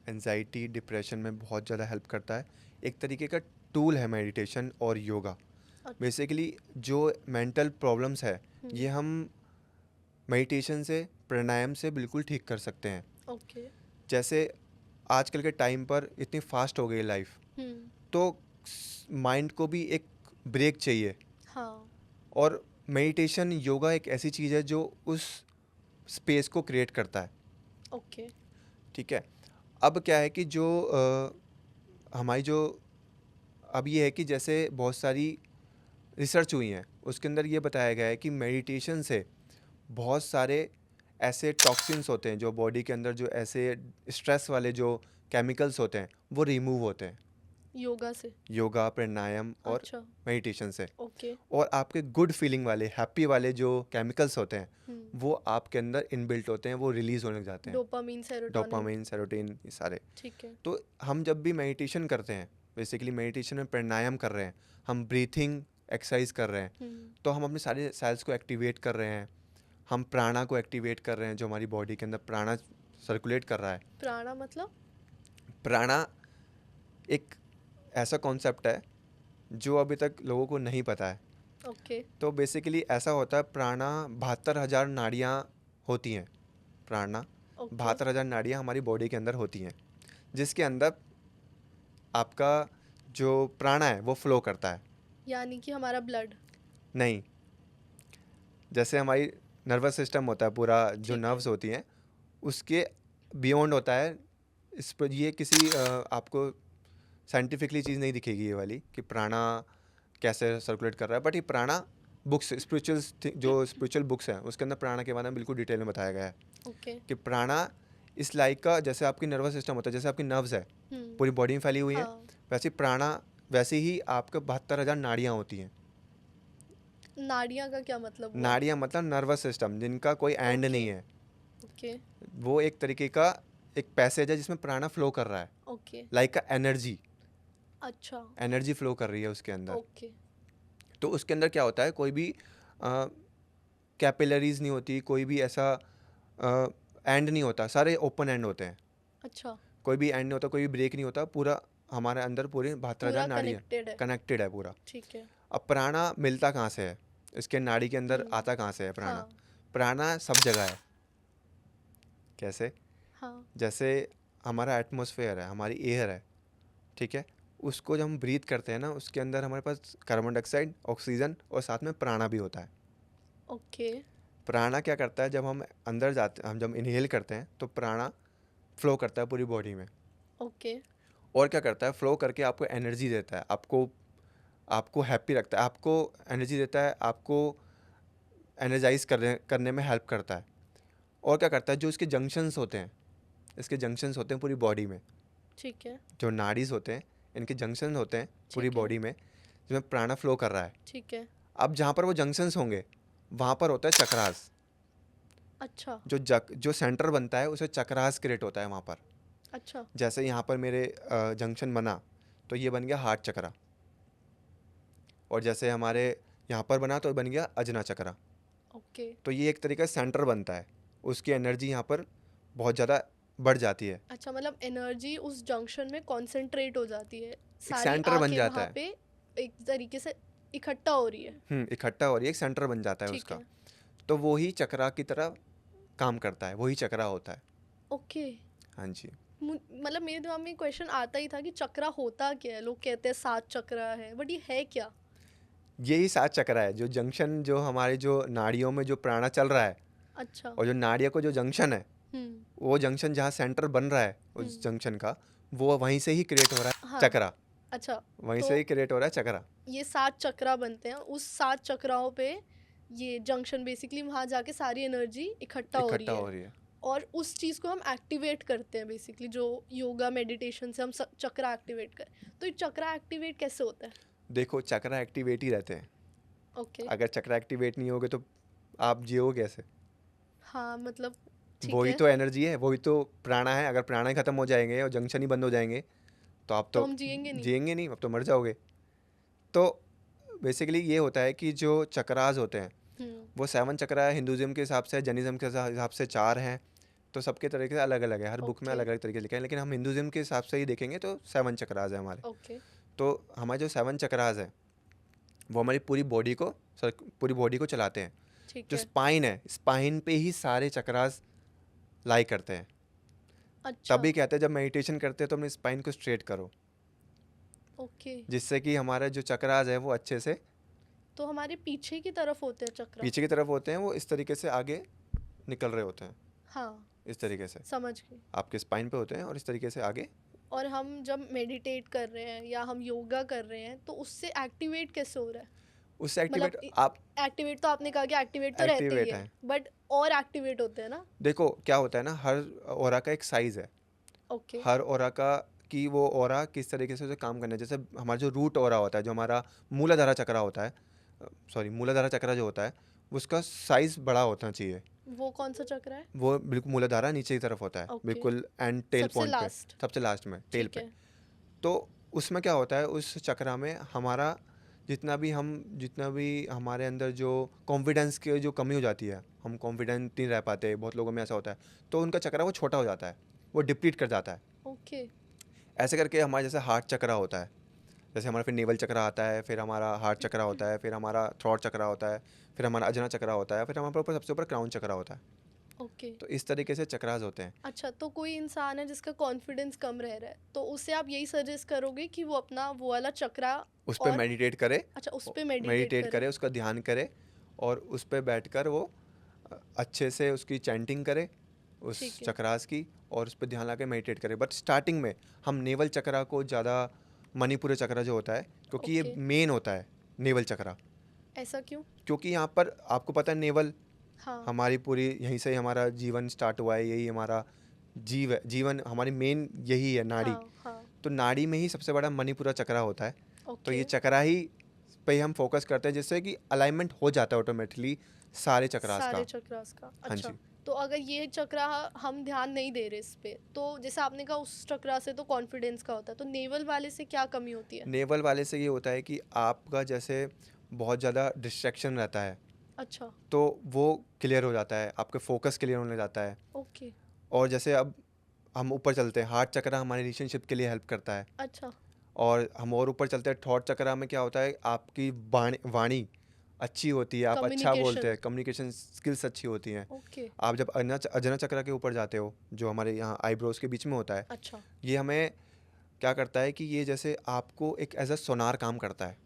Speaker 1: anxiety, depression में बहुत ज़्यादा हेल्प करता है। एक तरीके का टूल है मेडिटेशन और योगा।
Speaker 2: अच्छा।
Speaker 1: बेसिकली जो मेंटल प्रॉब्लम्स है, ये हम मेडिटेशन से, प्राणायाम से बिल्कुल ठीक कर सकते हैं।
Speaker 2: ओके।
Speaker 1: जैसे आजकल के टाइम पर इतनी फास्ट हो गई लाइफ, तो माइंड को भी एक ब्रेक चाहिए।
Speaker 2: हाँ।
Speaker 1: और मेडिटेशन, योगा एक ऐसी चीज़ है जो उस स्पेस को क्रिएट करता है।
Speaker 2: ओके।
Speaker 1: ठीक है। अब क्या है कि जो हमारी जो अब ये है कि जैसे बहुत सारी रिसर्च हुई हैं, उसके अंदर ये बताया गया है कि मेडिटेशन से बहुत सारे ऐसे टॉक्सिन्स होते हैं जो बॉडी के अंदर, जो ऐसे स्ट्रेस वाले जो केमिकल्स होते हैं, वो रिमूव होते हैं
Speaker 2: योगा से?
Speaker 1: योगा, प्राणायाम और
Speaker 2: अच्छा।
Speaker 1: मेडिटेशन से।
Speaker 2: ओके।
Speaker 1: और आपके गुड फीलिंग वाले, हैप्पी वाले जो केमिकल्स होते हैं, वो आपके अंदर इनबिल्ट होते हैं, वो रिलीज होने लग जाते हैं।
Speaker 2: Dopamine, serotonin.
Speaker 1: डोपामाइन, सेरोटोनिन, ये सारे।
Speaker 2: ठीक है।
Speaker 1: तो हम जब भी मेडिटेशन करते हैं, बेसिकली मेडिटेशन में प्राणायाम कर रहे हैं, हम ब्रीथिंग एक्सरसाइज कर रहे हैं, तो हम अपने सारे सेल्स को एक्टिवेट कर रहे हैं, हम प्राणा को एक्टिवेट कर रहे हैं, जो हमारी बॉडी के अंदर प्राणा सर्कुलेट कर रहा है।
Speaker 2: प्राणा मतलब?
Speaker 1: प्राणा एक ऐसा कॉन्सेप्ट है जो अभी तक लोगों को नहीं पता है।
Speaker 2: ओके।
Speaker 1: तो बेसिकली ऐसा होता है, प्राणा 72,000 नाड़ियाँ होती हैं। प्राणा
Speaker 2: ओके।
Speaker 1: 72,000 नाड़ियाँ हमारी बॉडी के अंदर होती हैं, जिसके अंदर आपका जो प्राणा है वो फ्लो करता है।
Speaker 2: यानी कि हमारा ब्लड?
Speaker 1: नहीं, जैसे हमारी नर्वस सिस्टम होता है पूरा, जो
Speaker 2: ठीक है।
Speaker 1: नर्व्स होती हैं, उसके बियॉन्ड होता है। इस पर ये किसी आपको साइंटिफिकली चीज़ नहीं दिखेगी ये वाली कि प्राणा कैसे सर्कुलेट कर रहा है, बट ये प्राणा बुक्स, जो स्पिरिचुअल बुक्स हैं, उसके अंदर प्राणा के बारे में बिल्कुल डिटेल में बताया गया है
Speaker 2: ओके।
Speaker 1: कि प्राणा इस लाइक का, जैसे आपकी नर्वस सिस्टम होता है, जैसे आपकी नर्व्स है पूरी बॉडी में फैली हुई है,
Speaker 2: हाँ।
Speaker 1: वैसे प्राणा, वैसे ही आपके 72,000 नाड़ियाँ होती हैं।
Speaker 2: नाड़ियाँ का क्या मतलब हुआ?
Speaker 1: नाड़ियाँ मतलब नर्वस सिस्टम, जिनका कोई एंड
Speaker 2: ओके।
Speaker 1: नहीं है।
Speaker 2: ओके।
Speaker 1: वो एक तरीके का एक पैसेज है जिसमें प्राणा फ्लो कर रहा है,
Speaker 2: ओके।
Speaker 1: लाइक का एनर्जी,
Speaker 2: अच्छा।
Speaker 1: एनर्जी फ्लो कर रही है उसके अंदर।
Speaker 2: ओके।
Speaker 1: तो उसके अंदर क्या होता है, कोई भी कैपिलरीज नहीं होती, कोई भी ऐसा एंड नहीं होता, सारे ओपन एंड होते हैं।
Speaker 2: अच्छा।
Speaker 1: कोई भी एंड नहीं होता, कोई भी ब्रेक नहीं होता, पूरा हमारे अंदर पूरे 72,000
Speaker 2: पूरा
Speaker 1: नाड़ी है,
Speaker 2: कनेक्टेड है।
Speaker 1: कनेक्टेड है पूरा।
Speaker 2: ठीक है।
Speaker 1: अब प्राणा मिलता कहाँ से है, इसके नाड़ी के अंदर आता कहाँ से है प्राणा?
Speaker 2: हाँ।
Speaker 1: प्राणा सब जगह है। कैसे?
Speaker 2: हाँ।
Speaker 1: जैसे हमारा एटमॉस्फेयर है, हमारी एयर है, ठीक है, उसको जब हम ब्रीथ करते हैं ना, उसके अंदर हमारे पास कार्बन डाइऑक्साइड, ऑक्सीजन और साथ में प्राणा भी होता है।
Speaker 2: ओके।
Speaker 1: प्राणा क्या करता है, जब हम अंदर जाते हैं, हम जब इनहेल करते हैं तो प्राणा फ्लो करता है पूरी बॉडी में।
Speaker 2: ओके।
Speaker 1: और क्या करता है, फ्लो करके आपको एनर्जी देता है, आपको आपको हैप्पी रखता है, आपको एनर्जी देता है, आपको एनर्जाइज करने में हेल्प करता है। और क्या करता है, जो इसके जंक्शंस होते हैं, इसके जंक्शंस होते हैं पूरी बॉडी में,
Speaker 2: ठीक है।
Speaker 1: जो नाड़ीज होते हैं, इनके जंक्शन होते हैं पूरी
Speaker 2: ठीक है।
Speaker 1: बॉडी में, जिसमें प्राणा फ्लो कर रहा है।
Speaker 2: ठीक है।
Speaker 1: अब जहाँ पर वो जंक्शंस होंगे, वहाँ पर होता है चक्रास।
Speaker 2: अच्छा।
Speaker 1: जो सेंटर बनता है, उसे चक्रास क्रिएट होता है वहाँ पर।
Speaker 2: अच्छा।
Speaker 1: जैसे यहाँ पर मेरे जंक्शन बना, तो ये बन गया हार्ट चक्रा। और जैसे हमारे यहाँ पर बना तो बन गया अजना चक्रा।
Speaker 2: ओके।
Speaker 1: तो ये एक तरीका सेंटर बनता है, उसकी एनर्जी यहाँ पर बहुत ज़्यादा बढ़ जाती है,
Speaker 2: अच्छा, मतलब एनर्जी उस जंक्शन में कॉन्सेंट्रेट हो जाती है,
Speaker 1: एक
Speaker 2: सारी
Speaker 1: सेंटर बन
Speaker 2: आके
Speaker 1: जाता
Speaker 2: वहाँ
Speaker 1: है।
Speaker 2: पे एक तरीके से इकट्ठा हो रही है।
Speaker 1: इकट्ठा हो रही है, एक सेंटर बन जाता है
Speaker 2: ठीक
Speaker 1: उसका।
Speaker 2: है।
Speaker 1: तो वो ही चक्रा की तरह काम करता है, वही चक्रा होता है।
Speaker 2: ओके।
Speaker 1: हाँ जी।
Speaker 2: मतलब मेरे दिमाग में क्वेश्चन आता ही था कि चक्रा होता क्या है। लोग कहते हैं 7 चक्रा है, बट ये है क्या?
Speaker 1: यही 7 चक्रा है, जो जंक्शन, जो हमारे जो नाड़ियों में जो प्राणा चल रहा है,
Speaker 2: अच्छा।
Speaker 1: और जो नाड़ियों को जो जंक्शन है, वो जंक्शन जहाँ सेंटर बन रहा है उस जंक्शन का, वो वहीं से ही क्रिएट हो रहा है
Speaker 2: हाँ।
Speaker 1: चक्रा,
Speaker 2: अच्छा,
Speaker 1: वहीं
Speaker 2: तो
Speaker 1: से ही क्रिएट हो रहा है चक्रा।
Speaker 2: ये 7 चक्रा बनते हैं, उस 7 चक्राओं पे ये जंक्शन बेसिकली वहाँ जाके सारी एनर्जी इकट्ठा हो रही
Speaker 1: इकट्ठा
Speaker 2: है
Speaker 1: हो रही है।
Speaker 2: और उस चीज़ को हम एक्टिवेट करते हैं बेसिकली, जो योगा मेडिटेशन से हम चक्रा एक्टिवेट कर। तो ये चक्रा एक्टिवेट कैसे होता है?
Speaker 1: देखो, चक्रा एक्टिवेट ही रहते हैं।
Speaker 2: ओके।
Speaker 1: अगर चक्रा एक्टिवेट नहीं होगे तो आप जियोगे कैसे?
Speaker 2: हाँ, मतलब ठीक
Speaker 1: वही
Speaker 2: है,
Speaker 1: तो एनर्जी है, वही तो प्राणा है। अगर प्राणा ही खत्म हो जाएंगे और जंक्शन ही बंद हो जाएंगे तो आप
Speaker 2: तो
Speaker 1: तो
Speaker 2: हम जिएंगे नहीं।
Speaker 1: जिएंगे नहीं, अब तो मर जाओगे। तो बेसिकली ये होता है कि जो चक्रास होते हैं, वो 7 चक्रा है हिंदुज़म के हिसाब से, जैनिज़्म के हिसाब से 4 हैं। तो सबके तरीके से अलग अलग है, हर बुक में
Speaker 2: ओके।
Speaker 1: अलग अलग तरीके लिखे हैं, लेकिन हम हिंदुज़म के हिसाब से ही देखेंगे तो 7 चक्रास है हमारे।
Speaker 2: ओके।
Speaker 1: तो हमारे जो 7 चक्रास है वो हमारी पूरी बॉडी को चलाते हैं।
Speaker 2: ठीक
Speaker 1: जो
Speaker 2: है।
Speaker 1: स्पाइन है, स्पाइन पे ही सारे चक्रास लाई करते हैं।
Speaker 2: अच्छा।
Speaker 1: तभी कहते हैं जब मेडिटेशन करते हैं तो अपने स्पाइन को स्ट्रेट करो,
Speaker 2: ओके,
Speaker 1: जिससे कि हमारे जो चक्रास है वो अच्छे से
Speaker 2: तो हमारे पीछे की तरफ होते हैं चक्रा।
Speaker 1: पीछे की तरफ होते हैं, वो इस तरीके से आगे निकल रहे होते हैं,
Speaker 2: हाँ,
Speaker 1: इस तरीके से
Speaker 2: समझ गई।
Speaker 1: आपके स्पाइन पे होते हैं और इस तरीके से आगे।
Speaker 2: और हम जब मेडिटेट कर रहे हैं या हम योगा कर रहे हैं तो उससे एक्टिवेट कैसे हो रहा है?
Speaker 1: उससे एक्टिवेट
Speaker 2: मतलब
Speaker 1: आप
Speaker 2: एक्टिवेट तो आपने कहा कि एक्टिवेट तो रहते ही
Speaker 1: एक्टिवेट
Speaker 2: है,
Speaker 1: हैं।
Speaker 2: बट और एक्टिवेट होते हैं ना?
Speaker 1: देखो क्या होता है ना, हर ऑरा का एक साइज है,
Speaker 2: ओके।
Speaker 1: हर ऑरा का कि वो ऑरा किस तरीके से उसे काम करना है। जैसे हमारा जो रूट ऑरा होता है, जो हमारा मूलाधारा चक्रा होता है, सॉरी मूलाधारा चक्रा जो होता है, उसका साइज बड़ा होना चाहिए।
Speaker 2: वो कौन सा चक्र है?
Speaker 1: वो बिल्कुल मूलाधारा नीचे की तरफ होता है,
Speaker 2: ओके।
Speaker 1: बिल्कुल एंड टेल
Speaker 2: सबसे
Speaker 1: पॉइंट पे,
Speaker 2: लास्ट।
Speaker 1: सबसे लास्ट में टेल
Speaker 2: ठीक
Speaker 1: पे।
Speaker 2: है।
Speaker 1: तो उसमें क्या होता है, उस चक्रा में हमारा जितना भी हमारे अंदर जो कॉन्फिडेंस की जो कमी हो जाती है, हम कॉन्फिडेंट नहीं रह पाते, बहुत लोगों में ऐसा होता है, तो उनका चक्रा वो छोटा हो जाता है, वो डिप्लीट कर जाता है।
Speaker 2: ओके।
Speaker 1: ऐसे करके हमारे जैसे हार्ट चक्रा होता है, जैसे हमारा फिर नेवल चक्रा आता है, फिर हमारा हार्ट चक्रा होता है, फिर हमारा थ्रॉट चक्रा होता है, फिर हमारा अजना चक्रा होता है, फिर हमारे ऊपर सबसे ऊपर क्राउन चक्रा होता है।
Speaker 2: ओके।
Speaker 1: तो इस तरीके से चक्रास होते हैं।
Speaker 2: अच्छा, तो कोई इंसान है जिसका कॉन्फिडेंस कम रह रहा है, तो उसे आप यही सजेस्ट करोगे कि वो अपना वो वाला चक्रा
Speaker 1: उस पर
Speaker 2: और
Speaker 1: मेडिटेट करे,
Speaker 2: अच्छा उस पे मेडिटेट
Speaker 1: मेडिटेट
Speaker 2: करे।
Speaker 1: करे, उसका ध्यान करे, और उस पर बैठकर वो अच्छे से उसकी चैंटिंग करे उस
Speaker 2: ठीक है।
Speaker 1: चक्रास की, और उस पर ध्यान लगा के मेडिटेट करे। बट स्टार्टिंग में हम नेवल चक्रा को ज़्यादा, मणिपुर चक्रा जो होता है, क्योंकि ये
Speaker 2: ओके।
Speaker 1: मेन होता है नेवल चक्रा,
Speaker 2: ऐसा क्यों?
Speaker 1: क्योंकि यहाँ पर आपको पता है नेवल,
Speaker 2: हाँ।
Speaker 1: हमारी पूरी यहीं से ही हमारा जीवन स्टार्ट हुआ है, यही हमारा जीवन हमारी मेन यही है, नाड़ी।
Speaker 2: हाँ। हाँ।
Speaker 1: तो नाड़ी में ही सबसे बड़ा मणिपुरा चक्रा होता है। तो
Speaker 2: ओके।
Speaker 1: ये चक्रा ही पे ही हम फोकस करते हैं, जिससे कि अलाइनमेंट हो जाता है ऑटोमेटिकली सारे चक्रास
Speaker 2: सारे
Speaker 1: का।
Speaker 2: चक्रास का।
Speaker 1: हाँ
Speaker 2: अच्छा,
Speaker 1: जी।
Speaker 2: तो अगर ये चक्रा हम ध्यान नहीं दे रहे इस पे, तो जैसे आपने कहा उस चक्रा से तो कॉन्फिडेंस का होता है, तो नेवल वाले से क्या कमी होती है?
Speaker 1: नेवल वाले से ये होता है कि आपका जैसे बहुत ज़्यादा डिस्ट्रैक्शन रहता है,
Speaker 2: अच्छा।
Speaker 1: तो वो क्लियर हो जाता है, आपका फोकस क्लियर होने जाता है।
Speaker 2: ओके।
Speaker 1: और जैसे अब हम ऊपर चलते हैं, हार्ट चक्रा हमारे रिलेशनशिप के लिए हेल्प करता है।
Speaker 2: अच्छा।
Speaker 1: और हम और ऊपर चलते हैं, थॉट चक्रा में क्या होता है, आपकी वाणी अच्छी होती है, आप अच्छा बोलते
Speaker 2: कम्युनिकेशन।
Speaker 1: हैं, कम्युनिकेशन स्किल्स अच्छी होती हैं।
Speaker 2: ओके।
Speaker 1: आप जब अजना चक्रा के ऊपर जाते हो, जो हमारे यहाँ आईब्रोज के बीच में होता है,
Speaker 2: अच्छा।
Speaker 1: ये हमें क्या करता है कि ये जैसे आपको एक एज अ सोनार काम करता है।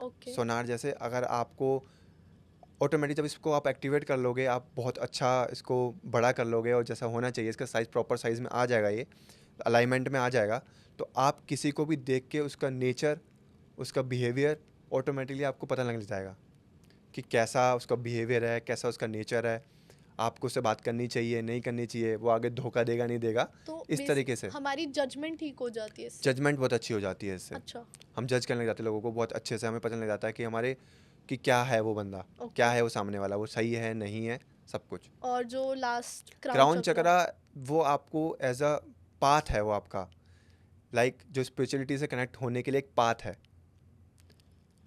Speaker 2: ओके।
Speaker 1: सोनार जैसे अगर आपको ऑटोमेटिक जब इसको आप एक्टिवेट कर लोगे, आप बहुत अच्छा इसको बड़ा कर लोगे, और जैसा होना चाहिए इसका साइज़ प्रॉपर साइज़ में आ जाएगा, ये अलाइनमेंट में आ जाएगा, तो आप किसी को भी देख के उसका नेचर, उसका बिहेवियर ऑटोमेटिकली आपको पता लग जाएगा कि कैसा उसका बिहेवियर है, कैसा उसका नेचर है, आपको उससे बात करनी चाहिए नहीं करनी चाहिए, वो आगे धोखा देगा नहीं देगा,
Speaker 2: तो
Speaker 1: इस तरीके से
Speaker 2: हमारी जजमेंट ठीक हो जाती है इससे।
Speaker 1: जजमेंट बहुत अच्छी हो जाती है इससे।
Speaker 2: अच्छा।
Speaker 1: हम जज करने लग जाते हैं लोगों को बहुत अच्छे से, हमें पता लग जाता है कि हमारे कि क्या है वो बंदा,
Speaker 2: ओके।
Speaker 1: क्या है वो सामने वाला, वो सही है नहीं है, सब कुछ।
Speaker 2: और जो लास्ट
Speaker 1: क्राउन चक्रा वो आपको एज अ पाथ है, वो आपका लाइक जो स्पिरिचुअलिटी से कनेक्ट होने के लिए एक पाथ है।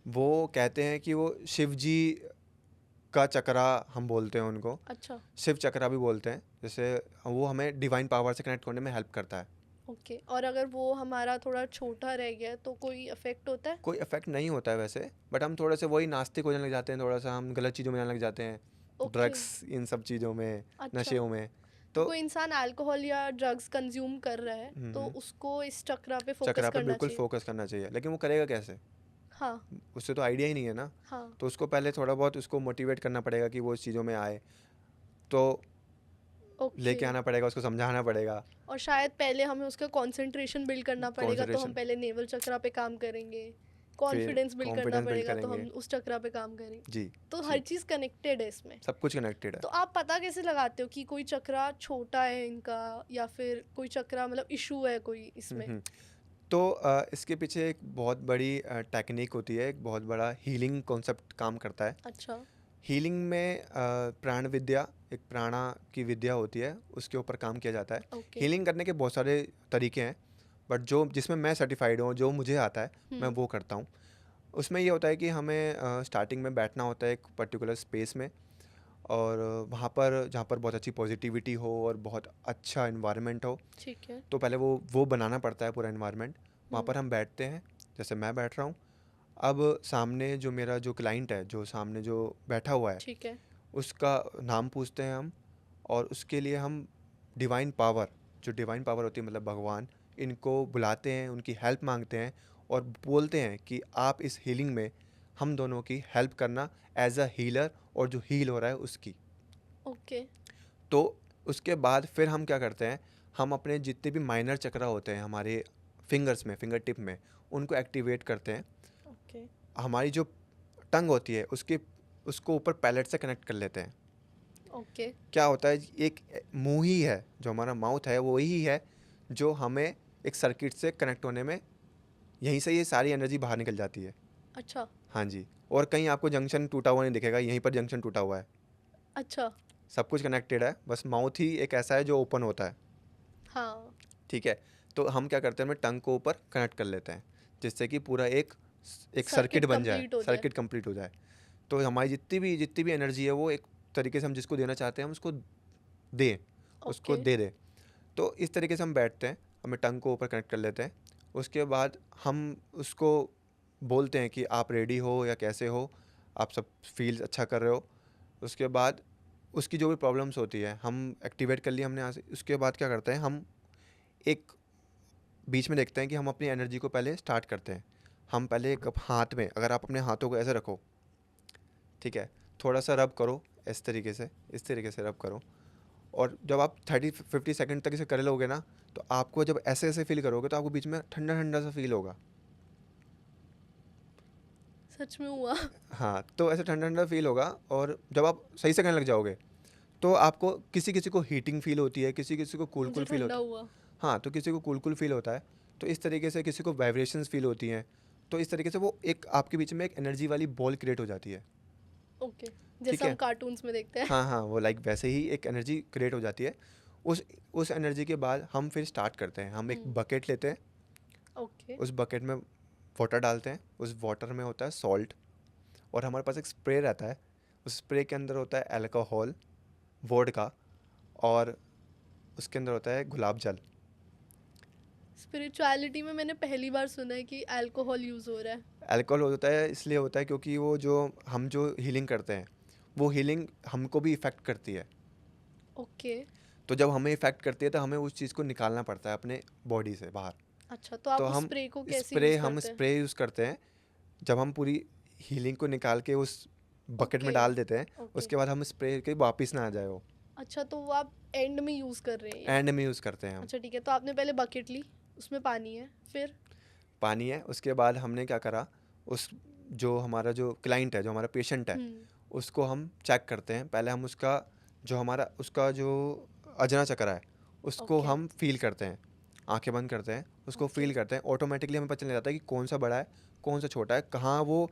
Speaker 1: वो कहते हैं कि वो शिव जी का चक्रा हम बोलते हैं उनको,
Speaker 2: अच्छा।
Speaker 1: शिव चक्रा भी बोलते हैं। जैसे वो हमें डिवाइन पावर से कनेक्ट होने में हेल्प करता है।
Speaker 2: ओके। और अगर वो हमारा थोड़ा छोटा रह गया तो कोई इफेक्ट होता है?
Speaker 1: कोई इफेक्ट नहीं होता है वैसे, बट हम थोड़े से वही नास्तिक हो जाने लग जाते हैं, थोड़ा सा हम गलत चीज़ों में जाने लग जाते हैं,
Speaker 2: ओके।
Speaker 1: ड्रग्स इन सब चीज़ों में,
Speaker 2: अच्छा।
Speaker 1: नशेओं में।
Speaker 2: तो
Speaker 1: तो
Speaker 2: कोई इंसान अल्कोहल या ड्रग्स कंज्यूम कर रहा है तो उसको इस चक्रा पे फोकस
Speaker 1: चक्रा पे
Speaker 2: करना
Speaker 1: बिल्कुल
Speaker 2: चाहिए।
Speaker 1: फोकस करना चाहिए, लेकिन वो करेगा कैसे?
Speaker 2: हाँ
Speaker 1: उससे तो आइडिया ही नहीं है ना।
Speaker 2: हाँ
Speaker 1: तो उसको पहले थोड़ा बहुत उसको मोटिवेट करना पड़ेगा कि वो इस चीज़ों में आए, तो
Speaker 2: ओके।
Speaker 1: लेके आना पड़ेगा, उसको समझाना पड़ेगा।
Speaker 2: और शायद पहले हमें उसका कंसंट्रेशन बिल्ड करना पड़ेगा, तो हम
Speaker 1: कॉन्सेंट्रेशन,
Speaker 2: पहले नेवल चक्रा पे काम करेंगे।
Speaker 1: फिर
Speaker 2: कॉन्फिडेंस बिल्ड करना
Speaker 1: कॉन्फिडेंस बिल्ड
Speaker 2: पड़ेगा, तो
Speaker 1: करेंगे।
Speaker 2: हम उस चक्रा पे काम करेंगे।
Speaker 1: जी।
Speaker 2: तो हर
Speaker 1: जी,
Speaker 2: चीज़ कनेक्टेड है इसमें।
Speaker 1: सब कुछ कनेक्टेड है।
Speaker 2: तो आप पता कैसे लगाते हो कि कोई चक्रा छोटा है इनका, या फिर कोई चक्रा मतलब इशू है कोई इसमें?
Speaker 1: हम्म। तो इसके पीछे एक बहुत बड़ी टेक्निक होती है, एक बहुत बड़ा हीलिंग कॉन्सेप्ट काम करता है।
Speaker 2: अच्छा।
Speaker 1: हीलिंग में प्राण विद्या, एक प्राणा की विद्या होती है, उसके ऊपर काम किया जाता है।
Speaker 2: ओके।
Speaker 1: हीलिंग करने के बहुत सारे तरीके हैं, बट जो जिसमें मैं सर्टिफाइड हूँ, जो मुझे आता है, मैं
Speaker 2: हम्म।
Speaker 1: वो करता हूँ। उसमें ये होता है कि हमें स्टार्टिंग में बैठना होता है एक पर्टिकुलर स्पेस में, और वहाँ पर जहाँ पर बहुत अच्छी पॉजिटिविटी हो और बहुत अच्छा इन्वायरमेंट हो।
Speaker 2: ठीक है।
Speaker 1: तो पहले वो बनाना पड़ता है पूरा इन्वायरमेंट। वहाँ
Speaker 2: हम्म।
Speaker 1: पर हम बैठते हैं, जैसे मैं बैठ रहा हूँ। अब सामने जो मेरा जो क्लाइंट है, जो सामने जो बैठा हुआ है,
Speaker 2: ठीक है।
Speaker 1: उसका नाम पूछते हैं हम, और उसके लिए हम डिवाइन पावर, जो डिवाइन पावर होती है मतलब भगवान, इनको बुलाते हैं, उनकी हेल्प मांगते हैं, और बोलते हैं कि आप इस हीलिंग में हम दोनों की हेल्प करना एज अ हीलर, और जो हील हो रहा है उसकी।
Speaker 2: ओके।
Speaker 1: तो उसके बाद फिर हम क्या करते हैं, हम अपने जितने भी माइनर चक्रा होते हैं हमारे फिंगर्स में, फिंगर टिप में, उनको एक्टिवेट करते हैं।
Speaker 2: ओके।
Speaker 1: हमारी जो टंग होती है उसके उसको ऊपर पैलेट से कनेक्ट कर लेते हैं।
Speaker 2: ओके।
Speaker 1: क्या होता है, एक मुंह ही है, जो हमारा माउथ है वो ही है जो हमें एक सर्किट से कनेक्ट होने में, यहीं से ये सारी एनर्जी बाहर निकल जाती है।
Speaker 2: अच्छा।
Speaker 1: हाँ जी। और कहीं आपको जंक्शन टूटा हुआ नहीं दिखेगा, यहीं पर जंक्शन टूटा हुआ है।
Speaker 2: अच्छा।
Speaker 1: सब कुछ कनेक्टेड है, बस माउथ ही एक ऐसा है जो ओपन होता है।
Speaker 2: हाँ।
Speaker 1: ठीक है। तो हम क्या करते हैं, अपने टंग को ऊपर कनेक्ट कर लेते हैं, जिससे कि पूरा एक एक सर्किट
Speaker 2: सर्किट
Speaker 1: बन जाए,
Speaker 2: कंप्लीट हो जाए।
Speaker 1: सर्किट कंप्लीट हो जाए। तो हमारी जितनी भी एनर्जी है, वो एक तरीके से हम जिसको देना चाहते हैं हम उसको दें, उसको
Speaker 2: ओके।
Speaker 1: दे दें। तो इस तरीके से हम बैठते हैं, हमें टंग को ऊपर कनेक्ट कर लेते हैं। उसके बाद हम उसको बोलते हैं कि आप रेडी हो या कैसे हो, आप सब फील अच्छा कर रहे हो। उसके बाद उसकी जो भी प्रॉब्लम्स होती है हम एक्टिवेट कर लिए हमने यहाँ से। उसके बाद क्या करते हैं, हम एक बीच में देखते हैं कि हम अपनी एनर्जी को पहले स्टार्ट करते हैं। हम पहले एक हाथ में, अगर आप अपने हाथों को ऐसे रखो, ठीक है, थोड़ा सा रब करो, इस तरीके से रब करो। और जब आप 30-50 सेकंड तक इसे कर लोगे ना, तो आपको जब ऐसे ऐसे फील करोगे तो आपको बीच में ठंडा ठंडा सा फील होगा।
Speaker 2: सच में हुआ?
Speaker 1: हाँ, तो ऐसे ठंडा ठंडा फील होगा, और जब आप सही से करने लग जाओगे तो आपको किसी किसी को हीटिंग फील होती है, किसी किसी को कूल
Speaker 2: मुझे
Speaker 1: कूल फील
Speaker 2: ठंडा
Speaker 1: होता है।
Speaker 2: हुआ।
Speaker 1: हाँ, तो किसी को कूल कूल फील होता है। तो इस तरीके से किसी को वाइब्रेशंस फील होती हैं। तो इस तरीके से वो एक आपके बीच में एक एनर्जी वाली बॉल क्रिएट हो जाती है।
Speaker 2: ओके।
Speaker 1: ठीक
Speaker 2: जैसा हम
Speaker 1: है।
Speaker 2: कार्टून्स में देखते हैं।
Speaker 1: हाँ हाँ, वो लाइक वैसे ही एक एनर्जी क्रिएट हो जाती है। उस उस एनर्जी के बाद हम फिर स्टार्ट करते हैं, हम एक
Speaker 2: हम्म।
Speaker 1: बकेट लेते हैं।
Speaker 2: ओके।
Speaker 1: उस बकेट में वाटर डालते हैं, उस वाटर में होता है सॉल्ट, और हमारे पास एक स्प्रे रहता है। उस स्प्रे के अंदर होता है अल्कोहल, वोडका, और उसके अंदर होता है गुलाब जल।
Speaker 2: स्पिरिचुअलिटी में मैंने पहली बार सुना है कि अल्कोहल यूज़ हो रहा है।
Speaker 1: अल्कोहल होता है, इसलिए होता है क्योंकि वो जो हम जो हीलिंग करते हैं, वो हीलिंग हमको भी इफ़ेक्ट करती है।
Speaker 2: ओके।
Speaker 1: तो जब हमें इफ़ेक्ट करती है तो हमें उस चीज़ को निकालना पड़ता है अपने बॉडी से बाहर।
Speaker 2: अच्छा, तो
Speaker 1: तो
Speaker 2: आप उस
Speaker 1: हम
Speaker 2: स्प्रे को कैसे
Speaker 1: स्प्रे
Speaker 2: यूज़
Speaker 1: हम
Speaker 2: करते हैं?
Speaker 1: स्प्रे यूज़ करते हैं, जब हम पूरी हीलिंग को निकाल के उस बकेट में
Speaker 2: ओके।
Speaker 1: डाल देते हैं।
Speaker 2: ओके।
Speaker 1: उसके बाद हम स्प्रे के वापस ना आ जाए वो,
Speaker 2: अच्छा, तो वो आप एंड में यूज़ कर रहे हैं ये?
Speaker 1: एंड में यूज़ करते हैं हम।
Speaker 2: अच्छा ठीक है, तो आपने पहले बकेट ली, उसमें पानी है, फिर?
Speaker 1: पानी है, उसके बाद हमने क्या करा, उस जो हमारा जो क्लाइंट है, जो हमारा पेशेंट है,
Speaker 2: हम्म।
Speaker 1: उसको हम चेक करते हैं। पहले हम उसका जो अजना चक्र है, उसको
Speaker 2: ओके।
Speaker 1: हम फील करते हैं। आंखें बंद करते हैं, उसको
Speaker 2: ओके।
Speaker 1: फील करते हैं। ऑटोमेटिकली हमें पता चल जाता है कि कौन सा बड़ा है, कौन सा छोटा है, कहाँ वो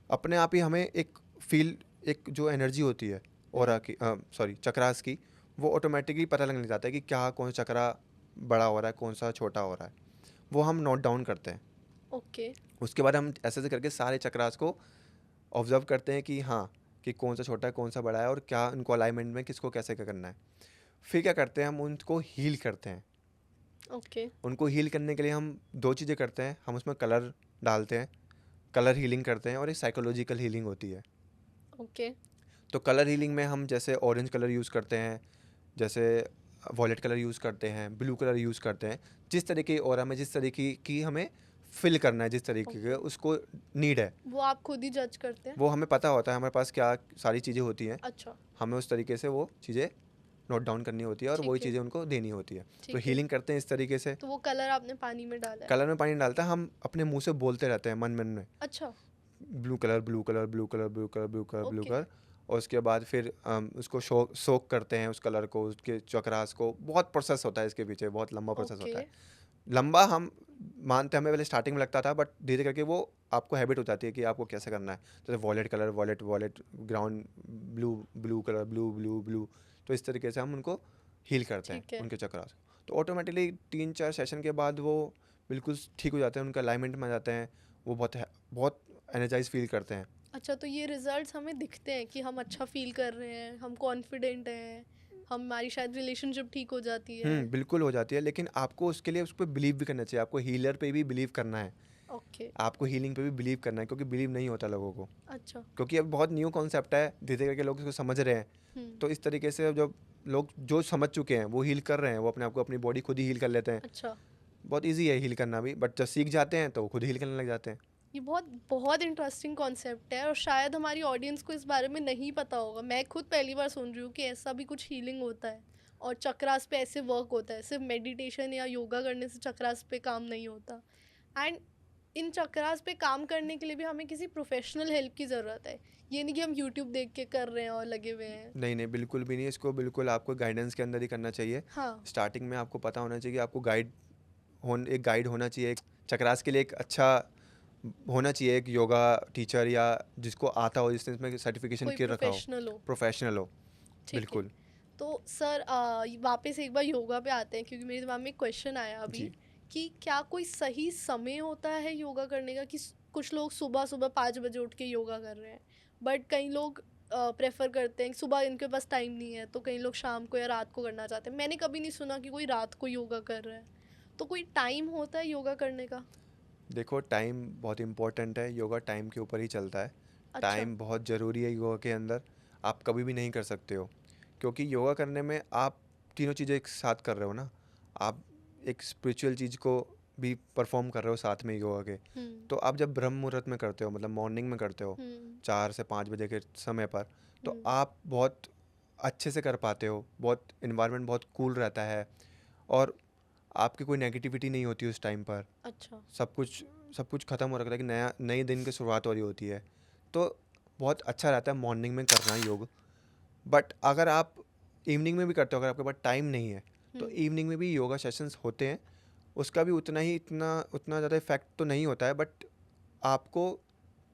Speaker 1: अपने आप ही हमें एक फील, एक जो एनर्जी होती है और की, सॉरी, चक्रास की, वो ऑटोमेटिकली पता लगने लग जाता है कि क्या कौन सा चक्रा बड़ा हो रहा है, कौन सा छोटा हो रहा है। वो हम नोट डाउन करते हैं।
Speaker 2: ओके।
Speaker 1: उसके बाद हम ऐसे ऐसे करके सारे चक्रास को ऑब्जर्व करते हैं कि हाँ, कि कौन सा छोटा है, कौन सा बड़ा है, और क्या उनको अलाइनमेंट में किसको कैसे क्या करना है। फिर क्या करते हैं, हम उनको हील करते हैं।
Speaker 2: ओके।
Speaker 1: उनको हील करने के लिए हम दो चीज़ें करते हैं, हम उसमें कलर डालते हैं, कलर हीलिंग करते हैं, और एक साइकोलॉजिकल हीलिंग होती है।
Speaker 2: ओके।
Speaker 1: तो कलर हीलिंग में हम जैसे ऑरेंज कलर यूज़ करते हैं, जैसे वॉलेट कलर यूज़ करते हैं, ब्लू कलर यूज़ करते हैं। जिस तरीके की ऑरा में जिस तरीके की हमें फिल करना है जिस तरीके के उसको नीड है,
Speaker 2: वो आप खुद ही जज करते हैं?
Speaker 1: वो हमें पता होता है हमारे पास क्या सारी चीज़ें होती हैं,
Speaker 2: अच्छा,
Speaker 1: हमें उस तरीके से वो चीज़ें नोट डाउन करनी होती है और वही
Speaker 2: ठीक है,
Speaker 1: चीज़ें उनको देनी होती है। तो
Speaker 2: ठीक है।
Speaker 1: हीलिंग करते हैं इस तरीके से।
Speaker 2: तो वो कलर आपने पानी में डाला है?
Speaker 1: कलर में पानी डालता है, हम अपने मुंह से बोलते रहते हैं मन मन में,
Speaker 2: अच्छा,
Speaker 1: blue colour blue colour blue colour blue colour blue colour blue
Speaker 2: okay,
Speaker 1: colour. और उसके बाद फिर उसको सोक करते हैं उस कलर को, उसके चक्रास को। बहुत प्रोसेस होता है इसके पीछे, बहुत लंबा प्रोसेस
Speaker 2: ओके,
Speaker 1: होता है। लंबा हम मानते, हमें पहले स्टार्टिंग में लगता था, बट धीरे करके वो आपको हैबिट हो जाती है कि आपको कैसे करना है। जैसे violet colour wallet wallet, ground blue blue colour blue blue blue. तो इस तरीके से हम उनको हील करते हैं
Speaker 2: ठीक है।
Speaker 1: उनके चक्रास। तो ऑटोमेटिकली 3-4 सेशन के बाद वो बिल्कुल ठीक हो जाते हैं, उनका अलाइनमेंट में आ जाते हैं, वो बहुत एनर्जाइज फील करते हैं।
Speaker 2: अच्छा, तो ये रिजल्ट्स हमें दिखते हैं कि हम अच्छा फील कर रहे हैं, हम कॉन्फिडेंट हैं, हमारी शायद रिलेशनशिप ठीक हो जाती है।
Speaker 1: बिल्कुल हो जाती है, लेकिन आपको उसके लिए उस पर बिलीव भी करना चाहिए, आपको हीलर पे भी बिलीव करना है,
Speaker 2: ओके,
Speaker 1: आपको हीलिंग पे भी बिलीव करना है, क्योंकि बिलीव नहीं होता लोगों को।
Speaker 2: अच्छा,
Speaker 1: क्योंकि अब बहुत न्यू कॉन्सेप्ट है, धीरे करके लोग इसको समझ रहे हैं।
Speaker 2: हम्म,
Speaker 1: तो इस तरीके से जब लोग जो समझ चुके हैं वो हील कर रहे हैं, वो अपने आप को अपनी बॉडी खुद ही हील कर लेते हैं।
Speaker 2: अच्छा।
Speaker 1: बहुत ईजी है हील करना भी, बट जब सीख जाते हैं तो वो खुद हील करने लग जाते हैं।
Speaker 2: ये बहुत बहुत इंटरेस्टिंग कॉन्सेप्ट है और शायद हमारी ऑडियंस को इस बारे में नहीं पता होगा। मैं खुद पहली बार सुन रही हूँ कि ऐसा भी कुछ हीलिंग होता है और चक्रास पे ऐसे वर्क होता है। सिर्फ मेडिटेशन या योगा करने से चक्रास पे काम नहीं होता। एंड इन चक्रास पे काम करने के लिए भी हमें किसी प्रोफेशनल हेल्प की ज़रूरत है। ये नहीं कि हम यूट्यूब देख के कर रहे हैं और लगे हुए हैं।
Speaker 1: नहीं नहीं, बिल्कुल भी नहीं, इसको बिल्कुल आपको गाइडेंस के अंदर ही करना चाहिए।
Speaker 2: हाँ,
Speaker 1: स्टार्टिंग में आपको पता होना चाहिए कि आपको एक गाइड होना चाहिए। एक चक्रास के लिए एक अच्छा होना चाहिए, एक योगा टीचर या जिसको आता हो, जिसने इसमें सर्टिफिकेशन
Speaker 2: कोई
Speaker 1: के रखा हो,
Speaker 2: प्रोफेशनल हो।
Speaker 1: प्रोफेशनल हो।
Speaker 2: ठीक है।
Speaker 1: बिल्कुल।
Speaker 2: तो सर वापस एक बार योगा पे आते हैं क्योंकि मेरे दिमाग में एक क्वेश्चन आया अभी
Speaker 1: जी।
Speaker 2: कि क्या कोई सही समय होता है योगा करने का कि कुछ लोग सुबह सुबह 5 बजे उठ के योगा कर रहे हैं बट कई लोग प्रेफर करते हैं कि सुबह इनके पास टाइम नहीं है तो कई लोग शाम को या रात को करना चाहते हैं। मैंने कभी नहीं सुना कि कोई रात को योगा कर रहा है। तो कोई टाइम होता है योगा करने का?
Speaker 1: देखो, टाइम बहुत इंपॉर्टेंट है, योगा टाइम के ऊपर ही चलता है।
Speaker 2: अच्छा,
Speaker 1: टाइम बहुत ज़रूरी है योगा के अंदर। आप कभी भी नहीं कर सकते हो, क्योंकि योगा करने में आप तीनों चीज़ें एक साथ कर रहे हो ना। आप एक स्पिरिचुअल चीज़ को भी परफॉर्म कर रहे हो साथ में योगा के।
Speaker 2: हम्म,
Speaker 1: तो आप जब ब्रह्म मुहूर्त में करते हो, मतलब मॉर्निंग में करते हो,
Speaker 2: हम्म,
Speaker 1: 4 से 5 बजे के समय पर, तो
Speaker 2: हम्म,
Speaker 1: आप बहुत अच्छे से कर पाते हो। बहुत इन्वायरमेंट बहुत कूल रहता है, और आपकी कोई नेगेटिविटी नहीं होती उस टाइम पर।
Speaker 2: अच्छा,
Speaker 1: सब कुछ ख़त्म हो रखा है कि नए दिन की शुरुआत हो रही होती है। तो बहुत अच्छा रहता है मॉर्निंग में करना योग। बट अगर आप इवनिंग में भी करते हो, अगर आपके पास टाइम नहीं है, तो
Speaker 2: हम्म,
Speaker 1: इवनिंग में भी योगा सेशंस होते हैं। उसका भी उतना ज़्यादा इफेक्ट तो नहीं होता है, बट आपको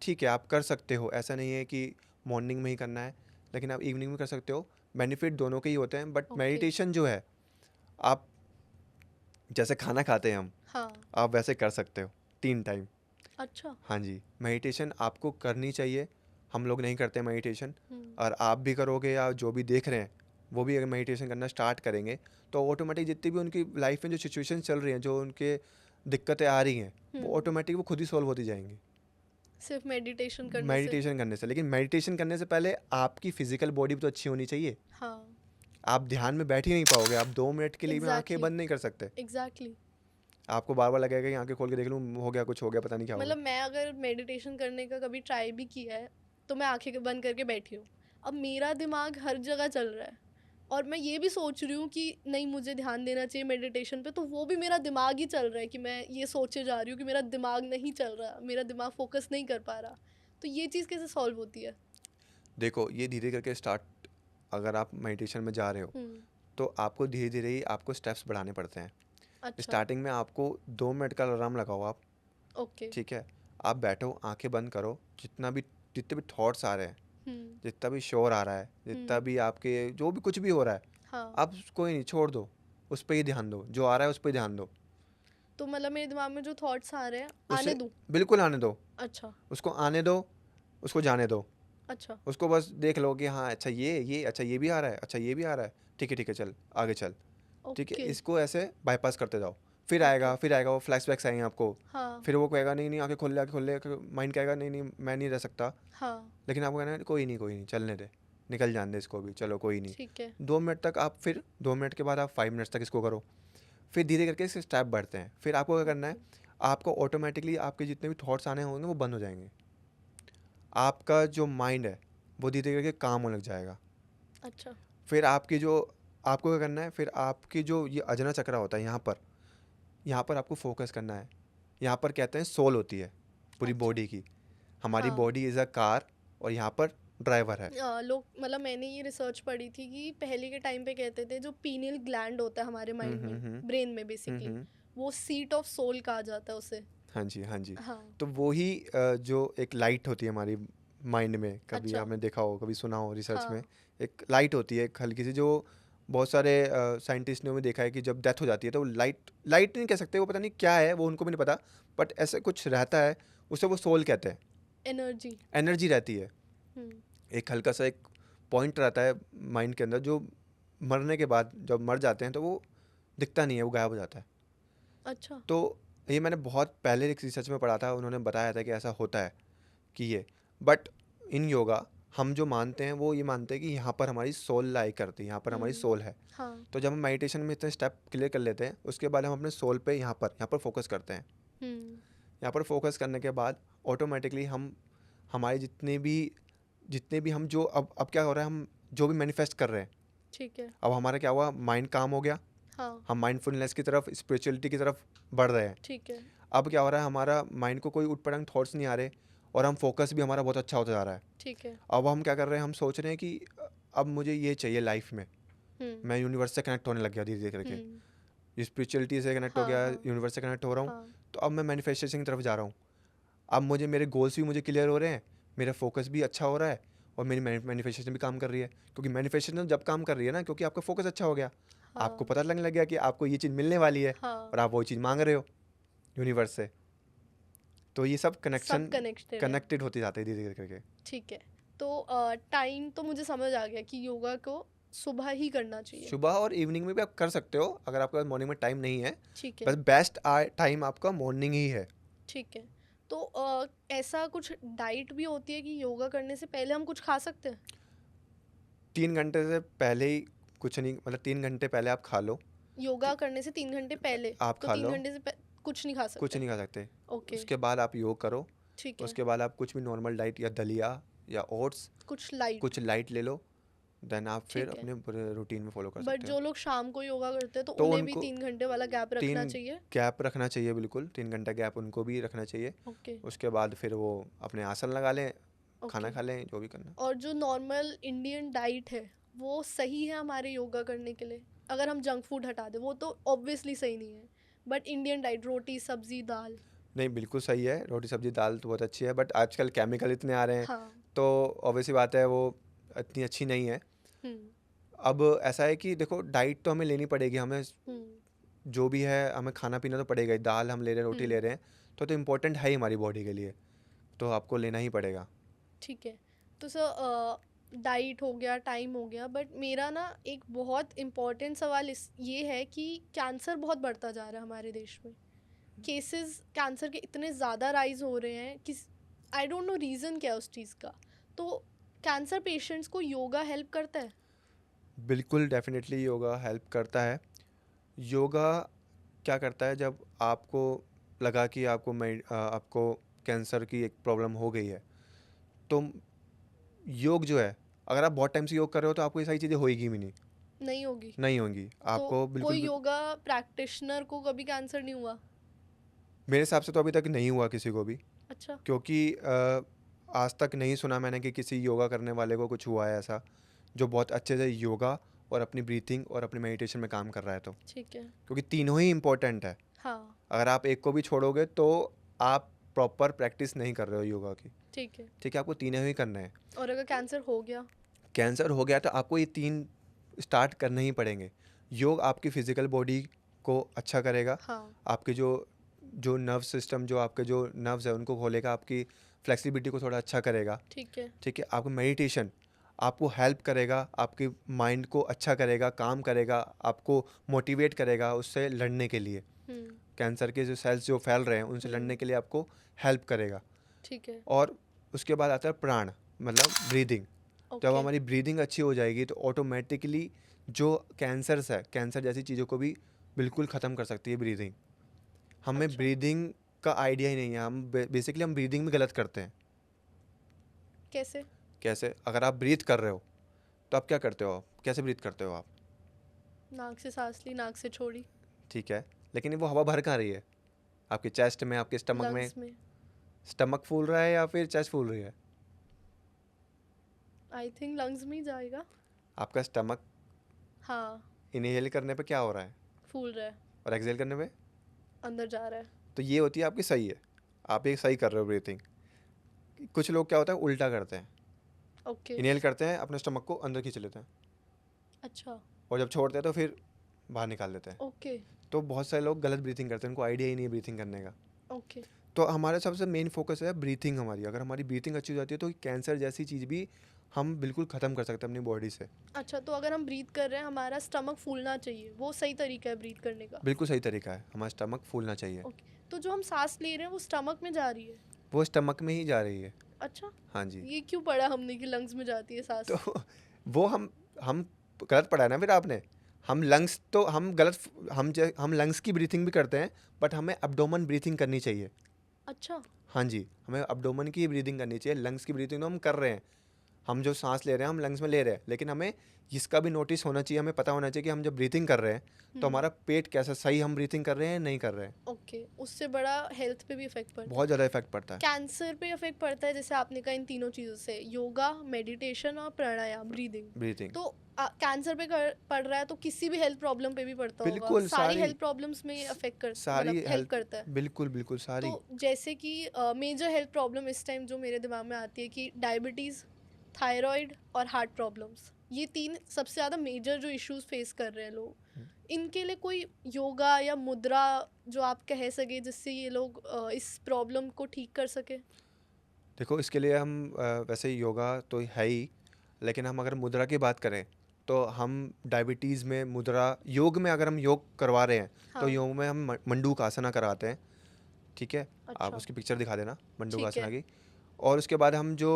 Speaker 1: ठीक है, आप कर सकते हो। ऐसा नहीं है कि मॉर्निंग में ही करना है, लेकिन आप इवनिंग में कर सकते हो। बेनिफिट दोनों के ही होते हैं, बट
Speaker 2: ओके,
Speaker 1: मेडिटेशन जो है, आप जैसे खाना खाते हैं हम,
Speaker 2: हाँ,
Speaker 1: आप वैसे कर सकते हो 3 टाइम।
Speaker 2: अच्छा,
Speaker 1: हाँ जी, मेडिटेशन आपको करनी चाहिए। हम लोग नहीं करते मेडिटेशन,
Speaker 2: हम्म,
Speaker 1: और आप भी करोगे या जो भी देख रहे हैं वो भी अगर मेडिटेशन करना स्टार्ट करेंगे, तो ऑटोमेटिक जितनी भी उनकी लाइफ में जो सिचुएशन चल रही हैं, जो उनके दिक्कतें आ रही हैं, वो
Speaker 2: हम्म,
Speaker 1: ऑटोमेटिक वो खुद ही सॉल्व होती जाएंगी
Speaker 2: सिर्फ मेडिटेशन करने से?
Speaker 1: मेडिटेशन करने से। लेकिन मेडिटेशन करने से पहले आपकी फिजिकल बॉडी भी तो अच्छी होनी चाहिए।
Speaker 2: हाँ,
Speaker 1: आप ध्यान में बैठ ही नहीं पाओगे, आप 2 मिनट के लिए भी आंखें
Speaker 2: एग्जैक्टली,
Speaker 1: बंद नहीं कर सकते।
Speaker 2: एग्जैक्टली।
Speaker 1: आपको बार बार लगेगा कि आंखें खोल के देख लूँ, हो गया कुछ, हो गया, पता नहीं क्या हो
Speaker 2: मतलब
Speaker 1: गया।
Speaker 2: मैं अगर मेडिटेशन करने का कभी ट्राई भी किया है तो मैं आंखें बंद करके बैठी हूँ। अब मेरा दिमाग हर जगह चल रहा है और मैं ये भी सोच रही हूँ कि नहीं मुझे ध्यान देना चाहिए मेडिटेशन पे, तो वो भी मेरा दिमाग ही चल रहा है कि मैं ये सोचे जा रही हूँ कि मेरा दिमाग नहीं चल रहा, मेरा दिमाग फोकस नहीं कर पा रहा। तो ये चीज़ कैसे सॉल्व होती है?
Speaker 1: देखो, ये धीरे करके स्टार्ट, अगर आप मेडिटेशन में जा रहे हो,
Speaker 2: हम्म,
Speaker 1: तो आपको धीरे धीरे ही आपको स्टेप्स बढ़ाने पड़ते हैं।
Speaker 2: अच्छा,
Speaker 1: स्टार्टिंग में आपको 2 मिनट का अलार्म लगाओ आप।
Speaker 2: ओके,
Speaker 1: ठीक है, आप बैठो, आंखें बंद करो, जितने भी थॉट्स आ रहे हैं,
Speaker 2: हम्म,
Speaker 1: जितना भी शोर आ रहा है, जितना
Speaker 2: हम्म,
Speaker 1: भी आपके जो भी कुछ भी हो रहा है,
Speaker 2: हाँ,
Speaker 1: आप कोई नहीं, छोड़ दो। उस पर ही ध्यान दो, जो आ रहा है उस पर ध्यान दो।
Speaker 2: तो मतलब मेरे दिमाग में जो थॉट्स आ रहे हैं आने
Speaker 1: उसे
Speaker 2: दूँ?
Speaker 1: बिल्कुल आने दो,
Speaker 2: अच्छा,
Speaker 1: उसको आने दो, उसको जाने दो।
Speaker 2: अच्छा,
Speaker 1: उसको बस देख लो कि हाँ, अच्छा ये अच्छा ये भी आ रहा है, अच्छा ये भी आ रहा है, ठीक है, चल आगे चल। ठीक है,
Speaker 2: ओके,
Speaker 1: इसको ऐसे बाईपास करते जाओ।
Speaker 2: ओके,
Speaker 1: फिर आएगा वो फ्लैशबैक्स आएंगे आपको।
Speaker 2: हाँ,
Speaker 1: फिर वो कहेगा नहीं नहीं, आंखें खोल ले। माइंड कहेगा नहीं नहीं, मैं नहीं रह सकता।
Speaker 2: हाँ,
Speaker 1: लेकिन आपको कहना है कोई नहीं, चलने दे, निकल जाने दे इसको भी, चलो कोई नहीं।
Speaker 2: ठीक है,
Speaker 1: 2 मिनट तक आप, फिर 2 मिनट के बाद आप 5 मिनट्स तक इसको करो। फिर धीरे करके इसके स्टेप बढ़ते हैं। फिर आपको क्या करना है,
Speaker 2: ओके,
Speaker 1: आपको ऑटोमेटिकली आपके जितने भी थॉट्स आने होंगे वो बंद हो जाएंगे। आपका जो माइंड है वो धीरे धीरे करके काम होने लग जाएगा।
Speaker 2: अच्छा।
Speaker 1: फिर आपकी जो आपको क्या करना है, फिर आपकी जो ये अजना चक्र होता है यहाँ पर आपको फोकस करना है। यहाँ पर कहते हैं सोल होती है पूरी
Speaker 2: अच्छा।
Speaker 1: बॉडी की। हमारी
Speaker 2: हाँ।
Speaker 1: बॉडी इज़ अ कार और यहाँ पर ड्राइवर है।
Speaker 2: लोग मतलब मैंने ये रिसर्च पढ़ी थी कि पहले के टाइम पे कहते थे जो पीनियल ग्लैंड होता है हमारे माइंड में,
Speaker 1: हम्म।
Speaker 2: ब्रेन में बेसिकली,
Speaker 1: हम्म।
Speaker 2: वो सीट ऑफ सोल कहा जाता है उसे।
Speaker 1: हाँ जी, हाँ जी।
Speaker 2: हाँ।
Speaker 1: तो वो ही जो एक लाइट होती है हमारी माइंड में, कभी
Speaker 2: अच्छा।
Speaker 1: आपने देखा हो, कभी सुना हो रिसर्च में,
Speaker 2: हाँ।
Speaker 1: एक लाइट होती है एक हल्की सी, जो बहुत सारे साइंटिस्ट ने भी देखा है कि जब डेथ हो जाती है तो लाइट लाइट नहीं कह सकते, वो पता नहीं क्या है, वो उनको भी नहीं पता, बट ऐसे कुछ रहता है, उसे वो सोल कहते हैं।
Speaker 2: एनर्जी।
Speaker 1: एनर्जी रहती है,
Speaker 2: हम्म।
Speaker 1: एक हल्का सा एक पॉइंट रहता है माइंड के अंदर, जो मरने के बाद जब मर जाते हैं तो वो दिखता नहीं है, वो गायब हो जाता है।
Speaker 2: अच्छा।
Speaker 1: तो ये मैंने बहुत पहले एक रिसर्च में पढ़ा था, उन्होंने बताया था कि ऐसा होता है कि ये, बट इन योगा हम जो मानते हैं वो ये मानते हैं कि यहाँ पर हमारी सोल लाई करती है, यहाँ पर हमारी सोल है।
Speaker 2: हाँ।
Speaker 1: तो जब हम मेडिटेशन में इतने स्टेप क्लियर कर लेते हैं, उसके बाद हम अपने सोल पे यहाँ पर फोकस करते हैं।
Speaker 2: हम्म।
Speaker 1: यहाँ पर फोकस करने के बाद ऑटोमेटिकली हम हमारे जितने भी हम जो अब क्या हो रहा है, हम जो भी मैनिफेस्ट कर रहे हैं,
Speaker 2: ठीक है।
Speaker 1: अब हमारा क्या हुआ, माइंड काम हो गया,
Speaker 2: हाँ।
Speaker 1: हम माइंडफुलनेस की तरफ, स्पिरिचुअलिटी की तरफ बढ़ रहे हैं।
Speaker 2: ठीक है।
Speaker 1: अब क्या हो रहा है, हमारा माइंड को कोई उटपटांग थॉट्स नहीं आ रहे, और हम फोकस भी हमारा बहुत अच्छा होता जा रहा है।
Speaker 2: ठीक है।
Speaker 1: अब हम क्या कर रहे हैं, हम सोच रहे हैं कि अब मुझे ये चाहिए लाइफ में,
Speaker 2: हम्म।
Speaker 1: मैं यूनिवर्स से कनेक्ट होने लग गया धीरे धीरे करके,
Speaker 2: हम्म।
Speaker 1: स्पिरिचुअलिटी से कनेक्ट हो
Speaker 2: हाँ
Speaker 1: गया,
Speaker 2: हाँ
Speaker 1: यूनिवर्स से कनेक्ट हो रहा हूँ।
Speaker 2: हाँ।
Speaker 1: तो अब मैं मैनिफेस्टेशन की तरफ जा रहा हूँ। अब मुझे मेरे गोल्स भी मुझे क्लियर हो रहे हैं, मेरा फोकस भी अच्छा हो रहा है, और मेरी मैनिफेस्टेशन भी काम कर रही है। क्योंकि मैनिफेस्टेशन जब काम कर रही है ना, क्योंकि आपका फोकस अच्छा हो गया, आपको
Speaker 2: हाँ
Speaker 1: पता लगने लग गया कि आपको ये चीज़ मिलने वाली है,
Speaker 2: हाँ।
Speaker 1: और आप वो चीज़ मांग रहे हो यूनिवर्स से। तो ये सब कनेक्शन
Speaker 2: सब कनेक्टेड है।
Speaker 1: कनेक्टेड होते जाते हैं धीरे धीरे करके।
Speaker 2: ठीक है। तो टाइम तो मुझे समझ आ गया कि योगा को सुबह ही करना चाहिए।
Speaker 1: सुबह और इवनिंग में भी आप कर सकते हो, अगर आपके पास मॉर्निंग में टाइम नहीं है,
Speaker 2: ठीक
Speaker 1: बस
Speaker 2: है।
Speaker 1: बेस्ट टाइम आपका मॉर्निंग ही है।
Speaker 2: ठीक है। तो ऐसा कुछ डाइट भी होती है कि योगा करने से पहले हम कुछ खा सकते हैं?
Speaker 1: 3 घंटे से पहले ही कुछ नहीं, मतलब 3 घंटे पहले आप खा लो,
Speaker 2: योगा करने से 3 घंटे पहले?
Speaker 1: आप
Speaker 2: तो
Speaker 1: खा
Speaker 2: तीन
Speaker 1: लो,
Speaker 2: घंटे से कुछ नहीं खा
Speaker 1: कुछ
Speaker 2: सकते?
Speaker 1: नहीं खा सकते।
Speaker 2: ओके।
Speaker 1: उसके बाद आप योग करो,
Speaker 2: ठीक है।
Speaker 1: उसके बाद आप कुछ भी नॉर्मल डाइट या दलिया या ओट्स
Speaker 2: कुछ लाइट।
Speaker 1: कुछ लाइट ले लो, देन आप फिर
Speaker 2: ठीक है।
Speaker 1: अपने पूरे रूटीन में फॉलो कर
Speaker 2: बट
Speaker 1: सकते हो।
Speaker 2: जो लोग शाम को योगा करते हैं तो
Speaker 1: तो
Speaker 2: उन्हें भी
Speaker 1: उनको
Speaker 2: 3 घंटे वाला गैप रखना
Speaker 1: 3
Speaker 2: चाहिए?
Speaker 1: गैप रखना चाहिए, बिल्कुल 3 घंटा गैप उनको भी रखना चाहिए।
Speaker 2: ओके।
Speaker 1: उसके बाद फिर वो अपने आसन लगा लें, खाना
Speaker 2: ओके।
Speaker 1: खा लें, जो भी करना।
Speaker 2: और जो नॉर्मल इंडियन डाइट है वो सही है हमारे योगा करने के लिए? अगर हम जंक फूड हटा दें, वो तो ऑब्वियसली सही नहीं है, बट इंडियन डाइट, रोटी सब्जी दाल।
Speaker 1: नहीं, बिल्कुल सही है, रोटी सब्जी दाल तो बहुत अच्छी है, बट आजकल केमिकल इतने आ रहे हैं,
Speaker 2: हाँ।
Speaker 1: तो ऑब्वियसली बात है वो इतनी अच्छी नहीं है।
Speaker 2: हम्म।
Speaker 1: अब ऐसा है कि देखो, डाइट तो हमें लेनी पड़ेगी, हमें
Speaker 2: हम्म।
Speaker 1: जो भी है हमें खाना पीना तो पड़ेगा ही, दाल हम ले रहे हैं, रोटी ले
Speaker 2: हम्म।
Speaker 1: रहे हैं, तो इम्पोर्टेंट है ही हमारी बॉडी के लिए, तो आपको लेना ही पड़ेगा।
Speaker 2: ठीक है। तो सर, डाइट हो गया, टाइम हो गया, बट मेरा ना एक बहुत इम्पोर्टेंट सवाल ये है कि कैंसर बहुत बढ़ता जा रहा है हमारे देश में। केसेस कैंसर के इतने ज़्यादा राइज हो रहे हैं कि आई डोंट नो रीज़न क्या है उस चीज़ का। तो कैंसर पेशेंट्स को योगा हेल्प करता है?
Speaker 1: बिल्कुल, डेफिनेटली योगा हेल्प करता है। योगा क्या करता है, जब आपको लगा कि आपको कैंसर की एक प्रॉब्लम हो गई है, तो योग जो है, अगर आप बहुत टाइम से योग कर रहे हो तो आपको ये सारी चीज़ें होएगी भी नहीं,
Speaker 2: नहीं होगी?
Speaker 1: नहीं होंगी
Speaker 2: तो
Speaker 1: आपको, बिल्कुल
Speaker 2: कोई
Speaker 1: भी।
Speaker 2: योगा प्रैक्टिशनर को कभी कैंसर नहीं हुआ?
Speaker 1: मेरे हिसाब से तो अभी तक नहीं हुआ किसी को भी,
Speaker 2: अच्छा।
Speaker 1: क्योंकि आज तक नहीं सुना मैंने कि किसी योगा करने वाले को कुछ हुआ है ऐसा, जो बहुत अच्छे से योगा और अपनी ब्रीथिंग और अपनी मेडिटेशन में काम कर रहा है। तो
Speaker 2: ठीक है।
Speaker 1: क्योंकि तीनों ही इम्पोर्टेंट है,
Speaker 2: हाँ।
Speaker 1: अगर आप एक को भी छोड़ोगे तो आप प्रॉपर प्रैक्टिस नहीं कर रहे हो योगा की।
Speaker 2: ठीक है।
Speaker 1: ठीक है, आपको तीनों ही करना है।
Speaker 2: और अगर कैंसर हो गया?
Speaker 1: कैंसर हो गया तो आपको ये 3 स्टार्ट करने ही पड़ेंगे। योग आपकी फिजिकल बॉडी को अच्छा करेगा,
Speaker 2: हाँ।
Speaker 1: आपके जो जो नर्व सिस्टम, जो आपके जो नर्व्स है उनको खोलेगा, आपकी फ्लेक्सिबिलिटी को थोड़ा अच्छा करेगा।
Speaker 2: ठीक है।
Speaker 1: ठीक है, आपको मेडिटेशन आपको हेल्प करेगा, आपके माइंड को अच्छा करेगा, काम करेगा, आपको मोटिवेट करेगा उससे लड़ने के लिए।
Speaker 2: हम्म।
Speaker 1: कैंसर के जो सेल्स जो फैल रहे हैं उनसे लड़ने के लिए आपको हेल्प करेगा।
Speaker 2: ठीक है।
Speaker 1: और उसके बाद आता है प्राण, मतलब ब्रीदिंग। जब
Speaker 2: ओके।
Speaker 1: हमारी ब्रीदिंग अच्छी हो जाएगी तो ऑटोमेटिकली जो कैंसर जैसी चीज़ों को भी बिल्कुल ख़त्म कर सकती है ब्रीदिंग। हमें
Speaker 2: अच्छा।
Speaker 1: ब्रीदिंग का आइडिया ही नहीं है। हम बेसिकली हम ब्रीदिंग में गलत करते हैं।
Speaker 2: कैसे?
Speaker 1: कैसे? अगर आप ब्रीथ कर रहे हो तो आप क्या करते हो? कैसे ब्रीथ करते हो आप?
Speaker 2: नाक से सांस ली, नाक से छोड़ी,
Speaker 1: ठीक है, लेकिन वो हवा भर कहाँ रही है? आपके चेस्ट में, आपके स्टमक में?
Speaker 2: लंग्स में।
Speaker 1: स्टमक फूल रहा है या फिर चेस्ट फूल रही है?
Speaker 2: आई थिंक लंग्स में ही जाएगा।
Speaker 1: आपका स्टमक
Speaker 2: हाँ,
Speaker 1: इनहेल करने पे क्या हो रहा है
Speaker 2: फूल रहा है,
Speaker 1: और एक्सहेल करने पे?
Speaker 2: अंदर जा रहा है।
Speaker 1: तो ये होती है आपकी सही है, आप ये सही कर रहे हो ब्रीथिंग। कुछ लोग क्या होता है उल्टा करते हैं,
Speaker 2: ओके।
Speaker 1: इनहेल करते हैं, अपने स्टमक को अंदर खींच लेते हैं
Speaker 2: अच्छा,
Speaker 1: और जब छोड़ते हैं तो फिर बाहर निकाल देते हैं।
Speaker 2: ओके,
Speaker 1: तो बहुत सारे लोग गलत ब्रीथिंग करते हैं, उनको आइडिया ही नहीं है ब्रीथिंग करने का।
Speaker 2: ओके।
Speaker 1: तो हमारा सबसे मेन फोकस है ब्रीथिंग हमारी। अगर हमारी ब्रीथिंग अच्छी हो जाती है तो कैंसर जैसी चीज़ भी हम बिल्कुल ख़त्म कर सकते हैं अपनी बॉडी से।
Speaker 2: अच्छा, तो अगर हम ब्रीथ कर रहे हैं, हमारा स्टमक फूलना चाहिए, वो सही तरीका है ब्रीथ करने का?
Speaker 1: बिल्कुल सही तरीका है, हमारा स्टमक फूलना चाहिए।
Speaker 2: ओके। तो जो हम सांस ले रहे हैं वो स्टमक में जा रही है?
Speaker 1: वो स्टमक में ही जा रही है।
Speaker 2: अच्छा,
Speaker 1: हाँ जी।
Speaker 2: ये क्यों पढ़ा हमने कि लंग्स में जाती है सांस?
Speaker 1: तो वो हम गलत पढ़ा है ना फिर आपने। हम लंग्स तो हम गलत, हम लंग्स की ब्रीथिंग भी करते हैं, बट हमें अब्डोमन ब्रीथिंग करनी चाहिए।
Speaker 2: अच्छा,
Speaker 1: हाँ जी, हमें अब्डोमन की ब्रीदिंग करनी चाहिए। लंग्स की ब्रीदिंग तो हम कर रहे हैं, हम जो सांस ले रहे हैं हम लंग्स में ले रहे हैं, लेकिन हमें इसका भी नोटिस होना चाहिए, हमें पता होना चाहिए कि हम जब ब्रीथिंग कर रहे हैं तो हमारा पेट कैसा, सही हम ब्रीथिंग कर रहे हैं नहीं कर रहे हैं।
Speaker 2: ओके। उससे बड़ा हेल्थ पे भी इफेक्ट पड़ता है?
Speaker 1: बहुत ज़्यादा इफेक्ट पड़ता है।
Speaker 2: कैंसर पे इफेक्ट पड़ता है जैसे आपने कहा इन तीनों चीज़ों से, योगा, मेडिटेशन और प्राणायाम, ब्रीदिंग।
Speaker 1: ब्रीथिंग
Speaker 2: तो कैंसर पे पड़ रहा है तो किसी भी हेल्थ प्रॉब्लम पे भी पड़ता होगा।
Speaker 1: बिल्कुल
Speaker 2: सारी हेल्थ प्रॉब्लम्स में अफेक्ट कर
Speaker 1: सारी
Speaker 2: मतलब हेल्प करता है।
Speaker 1: बिल्कुल बिल्कुल सारी।
Speaker 2: तो जैसे कि मेजर हेल्थ प्रॉब्लम इस टाइम जो मेरे दिमाग में आती है कि डायबिटीज़, थायराइड और हार्ट प्रॉब्लम्स, ये तीन सबसे ज़्यादा मेजर जो इश्यूज फेस कर रहे हैं लोग। इनके लिए कोई योगा या मुद्रा जो आप कह सके जिससे ये लोग इस प्रॉब्लम को ठीक कर सके?
Speaker 1: देखो इसके लिए हम वैसे योगा तो है ही, लेकिन हम अगर मुद्रा की बात करें तो हम डायबिटीज़ में मुद्रा, योग में अगर हम योग करवा रहे हैं तो
Speaker 2: हाँ।
Speaker 1: योग में हम मंडूक आसना कराते हैं। ठीक है, आप
Speaker 2: अच्छा,
Speaker 1: उसकी पिक्चर दिखा देना मंडूक
Speaker 2: ठीक
Speaker 1: आसना
Speaker 2: है।
Speaker 1: की। और उसके बाद हम जो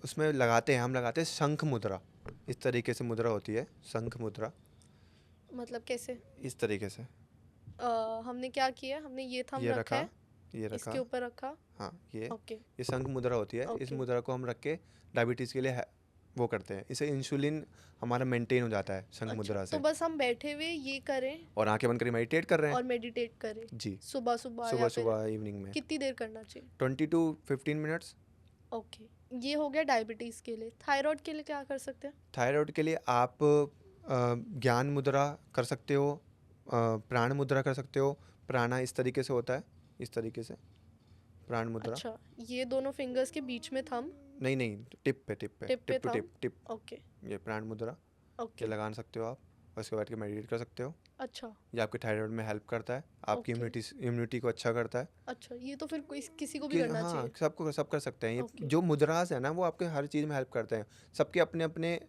Speaker 1: उसमें लगाते हैं, हम लगाते हैं शंख मुद्रा। इस तरीके से मुद्रा होती है शंख मुद्रा,
Speaker 2: मतलब कैसे?
Speaker 1: इस तरीके से।
Speaker 2: हमने क्या किया, हमने ये थंब
Speaker 1: ये
Speaker 2: रखा
Speaker 1: रखा,
Speaker 2: है,
Speaker 1: ये रखा,
Speaker 2: इसके ऊपर रखा।
Speaker 1: हाँ
Speaker 2: ओके,
Speaker 1: ये शंख मुद्रा होती है। इस
Speaker 2: ओके।
Speaker 1: मुद्रा को हम रख के डायबिटीज़ के लिए वो करते हैं, इससे इंसुलिन हमारा मेंटेन हो जाता है शंख
Speaker 2: अच्छा,
Speaker 1: मुद्रा
Speaker 2: तो
Speaker 1: से।
Speaker 2: बस हम बैठे हुए ये करें
Speaker 1: और आंखें बंद करके मेडिटेट कर रहे हैं।
Speaker 2: और मेडिटेट करें
Speaker 1: जी,
Speaker 2: सुबह सुबह
Speaker 1: सुबह
Speaker 2: या फिर
Speaker 1: सुबह इवनिंग में
Speaker 2: कितनी देर करना चाहिए?
Speaker 1: 20 to 15 मिनट्स।
Speaker 2: ओके, ये हो गया डायबिटीज़ के लिए। थायराइड के लिए क्या कर सकते हैं?
Speaker 1: थायराइड के लिए आप ज्ञान मुद्रा कर सकते हो, प्राण मुद्रा कर सकते हो। प्राणा इस तरीके से होता है, इस तरीके से प्राण मुद्रा।
Speaker 2: अच्छा, ये दोनों फिंगर्स के बीच में थंब,
Speaker 1: नहीं नहीं, टिप पे, टिप पे,
Speaker 2: टिप पे
Speaker 1: tip to tip,
Speaker 2: thumb.
Speaker 1: Tip.
Speaker 2: Okay,
Speaker 1: ये प्राण मुद्रा ये
Speaker 2: ओके।
Speaker 1: लगा सकते हो आप, और उसके बैठ के मेडिटेट कर सकते हो।
Speaker 2: अच्छा,
Speaker 1: ये आपके थायराइड में हेल्प करता है, आपकी
Speaker 2: ओके।
Speaker 1: इम्यूनिटी को अच्छा करता है।
Speaker 2: अच्छा, ये तो फिर किसी को भी करना
Speaker 1: हाँ,
Speaker 2: चाहिए?
Speaker 1: सब कर सकते हैं। ये
Speaker 2: ओके।
Speaker 1: जो मुद्रास है ना वो आपके हर चीज़ में हेल्प करते हैं। सबके अपने अपने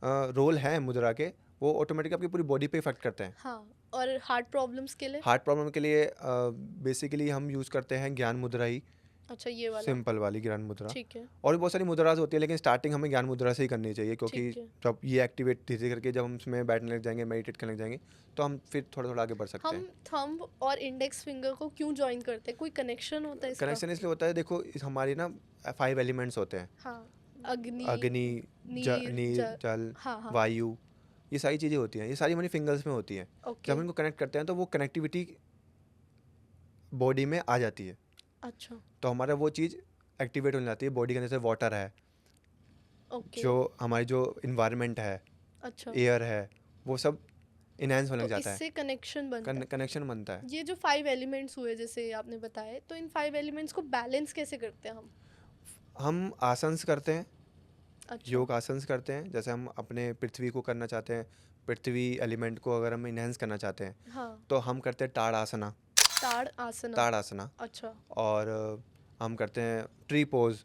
Speaker 1: रोल हैं मुद्रा के, वो ऑटोमेटिक आपकी पूरी बॉडी पे इफेक्ट करते हैं।
Speaker 2: हाँ, और हार्ट प्रॉब्लम्स के लिए?
Speaker 1: हार्ट प्रॉब्लम के लिए बेसिकली हम यूज़ करते हैं ज्ञान मुद्रा ही,
Speaker 2: अच्छा, ये वाला।
Speaker 1: सिंपल वाली ज्ञान मुद्रा।
Speaker 2: ठीक है,
Speaker 1: और भी बहुत सारी मुद्रास होती है, लेकिन स्टार्टिंग हमें ज्ञान मुद्रा से ही करनी चाहिए, क्योंकि
Speaker 2: ठीक है।
Speaker 1: जब ये एक्टिवेट धीरे करके जब हम इसमें बैठने लग जाएंगे, मेडिटेट करने लग जाएंगे, तो हम फिर थोड़ा थोड़ा आगे बढ़ सकते
Speaker 2: हम
Speaker 1: हैं।
Speaker 2: थंब और इंडेक्स फिंगर को क्यों जॉइन करते हैं? कोई कनेक्शन होता है इसका?
Speaker 1: कनेक्शन इसलिए होता है, देखो हमारी ना 5 एलिमेंट्स होते हैं।
Speaker 2: हाँ, अग्नि,
Speaker 1: अग्नि,
Speaker 2: नीर,
Speaker 1: नीर, जल,
Speaker 2: हाँ हाँ।
Speaker 1: वायु, ये सारी चीज़ें होती हैं, ये सारी हमारी फिंगर्स में होती हैं।
Speaker 2: ओके,
Speaker 1: जब इनको कनेक्ट करते हैं तो वो कनेक्टिविटी बॉडी में आ जाती है,
Speaker 2: अच्छा,
Speaker 1: तो हमारा वो चीज़ एक्टिवेट हो जाती है बॉडी के अंदर। जैसे वाटर है,
Speaker 2: ओके,
Speaker 1: जो हमारी जो इन्वायरमेंट है,
Speaker 2: अच्छा।
Speaker 1: एयर है, वो सब इनहेंस होने
Speaker 2: तो
Speaker 1: लग जाता है,
Speaker 2: इससे कनेक्शन बनता है।
Speaker 1: कनेक्शन बनता है।
Speaker 2: ये जो 5 एलिमेंट्स हुए जैसे आपने बताए, तो इन 5 एलिमेंट्स को बैलेंस कैसे करते हैं हम?
Speaker 1: हम आसन्स करते हैं,
Speaker 2: अच्छा,
Speaker 1: योग आसन्स करते हैं। जैसे हम अपने पृथ्वी को करना चाहते हैं, पृथ्वी एलिमेंट को अगर हम इनहेंस करना चाहते हैं
Speaker 2: हाँ।
Speaker 1: तो हम करते हैं ताड़ आसना,
Speaker 2: ताड़ आसना।
Speaker 1: ताड़ आसना।
Speaker 2: अच्छा,
Speaker 1: और हम करते हैं ट्री पोज,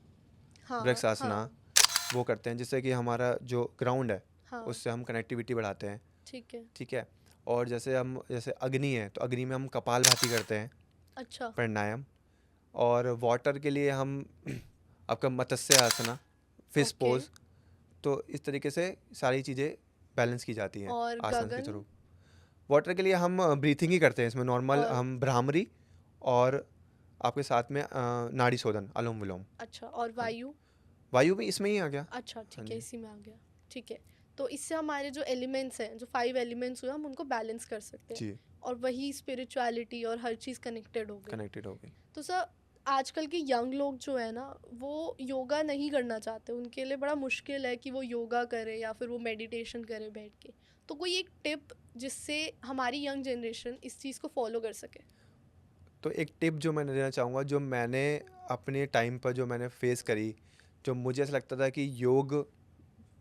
Speaker 2: हाँ
Speaker 1: वृक्ष आसना,
Speaker 2: हाँ
Speaker 1: वो करते हैं, जिससे कि हमारा जो ग्राउंड है
Speaker 2: हाँ,
Speaker 1: उससे हम कनेक्टिविटी बढ़ाते हैं।
Speaker 2: ठीक है।
Speaker 1: ठीक है। और जैसे अग्नि है तो अग्नि में हम कपालभाति करते हैं,
Speaker 2: अच्छा,
Speaker 1: प्राणायाम। और वाटर के लिए हम आपका मत्स्य आसना, फिश
Speaker 2: ओके।
Speaker 1: पोज। तो इस तरीके से सारी चीज़ें बैलेंस की जाती हैं
Speaker 2: और
Speaker 1: आसन के
Speaker 2: गगन?
Speaker 1: थ्रू। वाटर के लिए हम ब्रीथिंग ही करते हैं, इसमें नॉर्मल
Speaker 2: और
Speaker 1: हम भ्रामरी और आपके साथ में नाड़ी शोधन, अनुलोम विलोम।
Speaker 2: अच्छा, और
Speaker 1: हाँ,
Speaker 2: वायु?
Speaker 1: वायु भी इसमें ही आ गया।
Speaker 2: अच्छा,
Speaker 1: हाँ
Speaker 2: ठीक है,
Speaker 1: जी।
Speaker 2: इसी में आ गया। ठीक है, तो इससे हमारे जो एलिमेंट्स हैं, जो 5 एलिमेंट्स हुए, हम उनको बैलेंस कर सकते हैं,
Speaker 1: जी,
Speaker 2: और वही स्पिरिचुअलिटी और हर चीज़ कनेक्टेड हो गई।
Speaker 1: कनेक्टेड हो गई।
Speaker 2: तो सर, आजकल के यंग लोग जो है ना, वो योगा नहीं करना चाहते, उनके लिए बड़ा मुश्किल है कि वो योगा करे या फिर वो मेडिटेशन करे बैठ के। तो कोई एक टिप जिससे हमारी यंग जनरेशन इस चीज़ को फॉलो कर सके?
Speaker 1: तो एक टिप जो मैं देना चाहूँगा, जो मैंने अपने टाइम पर जो मैंने फेस करी, जो मुझे ऐसा लगता था कि योग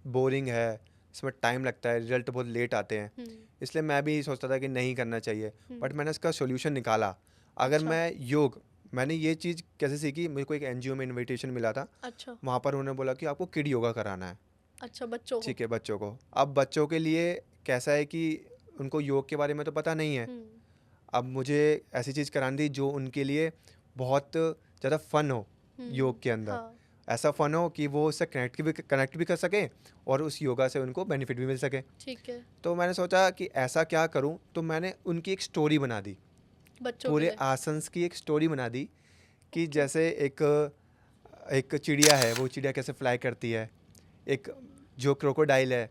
Speaker 1: बोरिंग है, इसमें टाइम लगता है, रिजल्ट बहुत लेट आते हैं,
Speaker 2: हम्म।
Speaker 1: इसलिए मैं भी सोचता था कि नहीं करना चाहिए। बट
Speaker 2: हम्म।
Speaker 1: मैंने इसका सॉल्यूशन निकाला। अगर
Speaker 2: अच्छा।
Speaker 1: मैंने ये चीज़ कैसे सीखी, मुझे को एक एनजीओ में इनविटेशन मिला था।
Speaker 2: अच्छा।
Speaker 1: वहाँ पर उन्होंने बोला कि आपको किड योगा कराना है।
Speaker 2: अच्छा, बच्चों को?
Speaker 1: ठीक है, बच्चों को। अब बच्चों के लिए कैसा है कि उनको योग के बारे में तो पता नहीं है।
Speaker 2: हम्म।
Speaker 1: अब मुझे ऐसी चीज़ करानी थी जो उनके लिए बहुत ज़्यादा फ़न हो योग के अंदर।
Speaker 2: हाँ।
Speaker 1: ऐसा फ़न हो कि वो उससे कनेक्ट भी कर सकें और उस योगा से उनको बेनिफिट भी मिल सके।
Speaker 2: ठीक है।
Speaker 1: तो मैंने सोचा कि ऐसा क्या करूं, तो मैंने उनकी एक स्टोरी बना दी।
Speaker 2: बच्चों के
Speaker 1: पूरे
Speaker 2: लिए?
Speaker 1: आसन्स की एक स्टोरी बना दी कि
Speaker 2: ओके।
Speaker 1: जैसे एक एक चिड़िया है, वो चिड़िया कैसे फ्लाई करती है। एक जो क्रोकोडाइल है,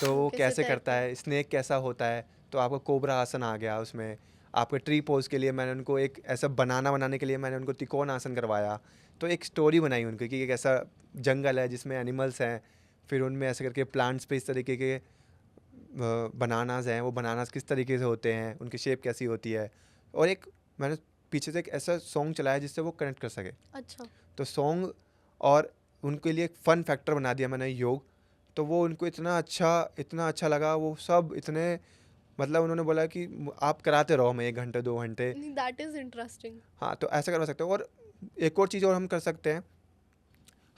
Speaker 1: तो
Speaker 2: वो
Speaker 1: वो
Speaker 2: कैसे
Speaker 1: कैसे करता
Speaker 2: तैरता है?
Speaker 1: है। स्नेक कैसा होता है। तो आपको कोबरा आसन आ गया उसमें। आपके ट्री पोज के लिए मैंने उनको एक ऐसा बनाना बनाने के लिए मैंने उनको त्रिकोण आसन करवाया। तो एक स्टोरी बनाई उनकी कि एक ऐसा जंगल है जिसमें एनिमल्स हैं, फिर उनमें ऐसे करके प्लांट्स पे इस तरीके के बनानाज हैं, वो बनानाज किस तरीके से होते हैं, उनकी शेप कैसी होती है। और एक मैंने पीछे से एक ऐसा सॉन्ग चलाया जिससे वो कनेक्ट कर सके।
Speaker 2: अच्छा।
Speaker 1: तो सॉन्ग और उनके लिए एक फ़न फैक्टर बना दिया मैंने योग। तो वो उनको इतना अच्छा लगा, वो सब इतने मतलब उन्होंने बोला कि आप कराते रहो हमें 1 घंटे 2 घंटे।
Speaker 2: नहीं, दैट इज़ इंटरेस्टिंग।
Speaker 1: हाँ, तो ऐसा करवा सकते हो। और एक और चीज़ और हम कर सकते हैं।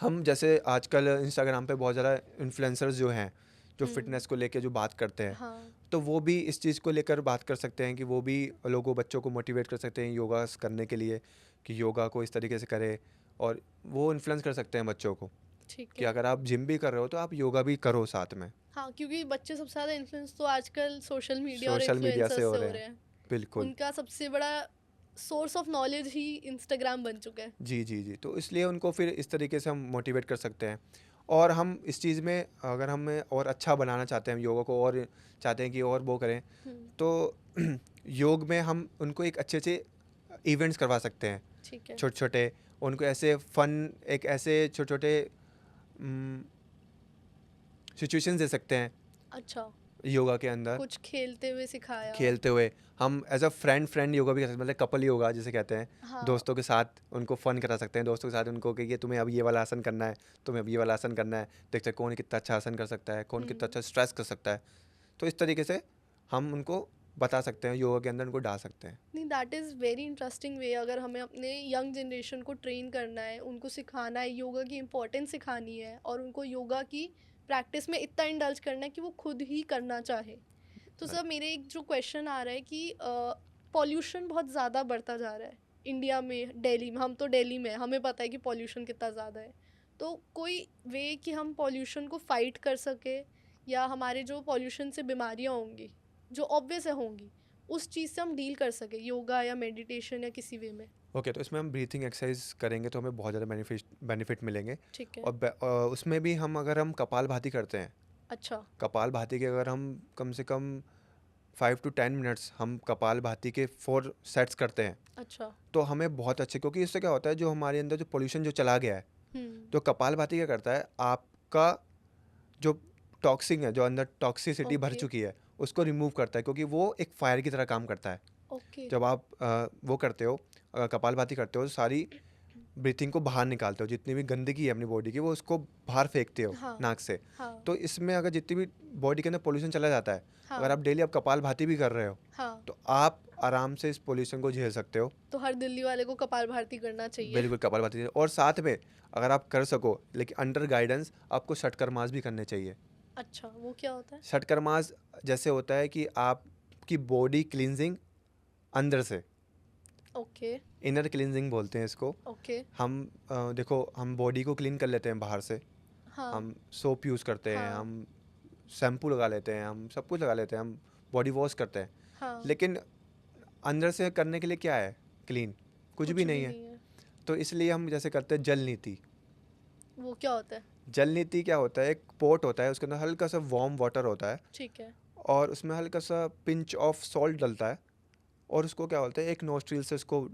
Speaker 1: हम जैसे आजकल इंस्टाग्राम पे बहुत ज़्यादा इन्फ्लुएंसर्स जो हैं, जो
Speaker 2: हम्म।
Speaker 1: फ़िटनेस को लेके जो बात करते हैं,
Speaker 2: हाँ।
Speaker 1: तो वो भी इस चीज़ को लेकर बात कर सकते हैं कि वो भी लोगों बच्चों को मोटिवेट कर सकते हैं योगा करने के लिए, कि योगा को इस तरीके से करें। और वो इन्फ्लुएंस कर सकते हैं बच्चों को
Speaker 2: ठीक
Speaker 1: कि
Speaker 2: है।
Speaker 1: अगर आप जिम भी कर रहे हो तो आप योगा भी करो साथ में।
Speaker 2: हाँ, क्योंकि बच्चे सबसे ज़्यादा इन्फ्लुएंस तो आजकल सोशल मीडिया और
Speaker 1: सोशल मीडिया से
Speaker 2: इन्फ्लुएंसर्स
Speaker 1: हो
Speaker 2: से
Speaker 1: रहे
Speaker 2: हो रहे
Speaker 1: हैं।
Speaker 2: हैं।
Speaker 1: बिल्कुल।
Speaker 2: उनका सबसे बड़ा source of knowledge he Instagram बन चुका है।
Speaker 1: जी, जी, जी। तो इसलिए उनको फिर इस तरीके से हम मोटिवेट कर सकते हैं। और हम इस चीज़ में अगर हमें और अच्छा बनाना चाहते हैं, हम योगा को और चाहते हैं कि और वो करें,
Speaker 2: हम्म।
Speaker 1: तो योग में हम उनको एक अच्छे से इवेंट्स करवा सकते हैं,
Speaker 2: ठीक है।
Speaker 1: छोटे-छोटे। उनको ऐसे फ़न एक ऐसे छोटे-छोटे सिचुएशंस दे सकते हैं
Speaker 2: अच्छा,
Speaker 1: योगा के अंदर।
Speaker 2: कुछ खेलते हुए सिखाया।
Speaker 1: खेलते हुए हम एज़ अ फ्रेंड योगा भी कर सकते हैं, मतलब कपल योगा जिसे कहते हैं।
Speaker 2: हाँ।
Speaker 1: दोस्तों के साथ उनको फ़न करा सकते हैं, दोस्तों के साथ उनको कि ये तुम्हें अब ये वाला आसन करना है, तुम्हें अब ये वाला आसन करना है। देखते हैं कौन कितना अच्छा आसन कर सकता है, कौन कितना
Speaker 2: हम्म।
Speaker 1: अच्छा स्ट्रेस कर सकता है। तो इस तरीके से हम उनको बता सकते हैं, योगा के अंदर उनको डाल सकते हैं।
Speaker 2: नहीं, that is very interesting way. अगर हमें अपने यंग जनरेशन को ट्रेन करना है, उनको सिखाना है, योगा की इम्पोर्टेंस सिखानी है, और उनको योगा की प्रैक्टिस में इतना इंडल्ज करना है कि वो खुद ही करना चाहे। तो सर, मेरे एक जो क्वेश्चन आ रहा है कि पॉल्यूशन बहुत ज़्यादा बढ़ता जा रहा है इंडिया में, दिल्ली में। हम तो दिल्ली में हैं, हमें पता है कि पॉल्यूशन कितना ज़्यादा है। तो कोई वे कि हम पॉल्यूशन को फाइट कर सके, या हमारे जो पॉल्यूशन से बीमारियाँ होंगी, जो ऑब्वियस है होंगी, उस चीज़ से हम डील कर सके योगा या मेडिटेशन या किसी वे में?
Speaker 1: ओके, तो इसमें हम ब्रीथिंग एक्सरसाइज करेंगे तो हमें बहुत ज़्यादा बेनिफिट मिलेंगे।
Speaker 2: ठीक है।
Speaker 1: और उसमें भी हम अगर हम कपालभाति करते हैं,
Speaker 2: अच्छा।
Speaker 1: कपालभाति के अगर हम कम से कम 5 to 10 मिनट्स हम कपालभाति के 4 सेट्स करते हैं,
Speaker 2: अच्छा।
Speaker 1: तो हमें बहुत अच्छे, क्योंकि इससे क्या होता है जो हमारे अंदर जो पोल्यूशन जो चला गया है,
Speaker 2: हम्म।
Speaker 1: तो कपालभाति क्या करता है, आपका जो टॉक्सिन है, जो अंदर टॉक्सिसिटी भर
Speaker 2: ओके।
Speaker 1: चुकी है, उसको रिमूव करता है, क्योंकि वो एक फायर की तरह काम करता है।
Speaker 2: ओके।
Speaker 1: जब आप वो करते हो, कपालभाति करते हो, तो सारी ब्रीथिंग को बाहर निकालते हो, जितनी भी गंदगी है अपनी बॉडी की वो उसको बाहर फेंकते हो
Speaker 2: हाँ।
Speaker 1: नाक से।
Speaker 2: हाँ।
Speaker 1: तो इसमें अगर जितनी भी बॉडी के अंदर पोल्यूशन चला जाता है, अगर
Speaker 2: हाँ।
Speaker 1: आप डेली आप कपालभाति भी कर रहे हो,
Speaker 2: हाँ।
Speaker 1: तो आप आराम से इस पोल्यूशन को झेल सकते हो।
Speaker 2: तो हर दिल्ली वाले को कपालभाति करना चाहिए।
Speaker 1: बिल्कुल कपालभाति। और साथ में अगर आप कर सको, लेकिन अंडर गाइडेंस, आपको षटकर्मास भी करने चाहिए।
Speaker 2: अच्छा, वो क्या होता है?
Speaker 1: षटकर्मास जैसे होता है कि आपकी बॉडी क्लींजिंग अंदर से,
Speaker 2: ओके।
Speaker 1: इनर क्लींजिंग बोलते हैं इसको।
Speaker 2: ओके।
Speaker 1: हम देखो, हम बॉडी को क्लीन कर लेते हैं बाहर से,
Speaker 2: हाँ।
Speaker 1: हम सोप यूज़ करते हैं,
Speaker 2: हाँ।
Speaker 1: हम शैम्पू लगा लेते हैं, हम सब कुछ लगा लेते हैं, हम बॉडी वॉश करते हैं।
Speaker 2: हाँ।
Speaker 1: लेकिन अंदर से करने के लिए क्या है क्लीन? कुछ भी नहीं है। तो इसलिए हम जैसे करते हैं जल नीति।
Speaker 2: वो क्या होता है?
Speaker 1: जल नीति क्या होता है, एक पोट होता है, उसके अंदर हल्का सा वार्म वाटर होता है,
Speaker 2: ठीक है।
Speaker 1: और उसमें हल्का सा पिंच ऑफ सॉल्ट डलता है, और उसको क्या बोलते हैं, एक नोस्ट्रिल से उसको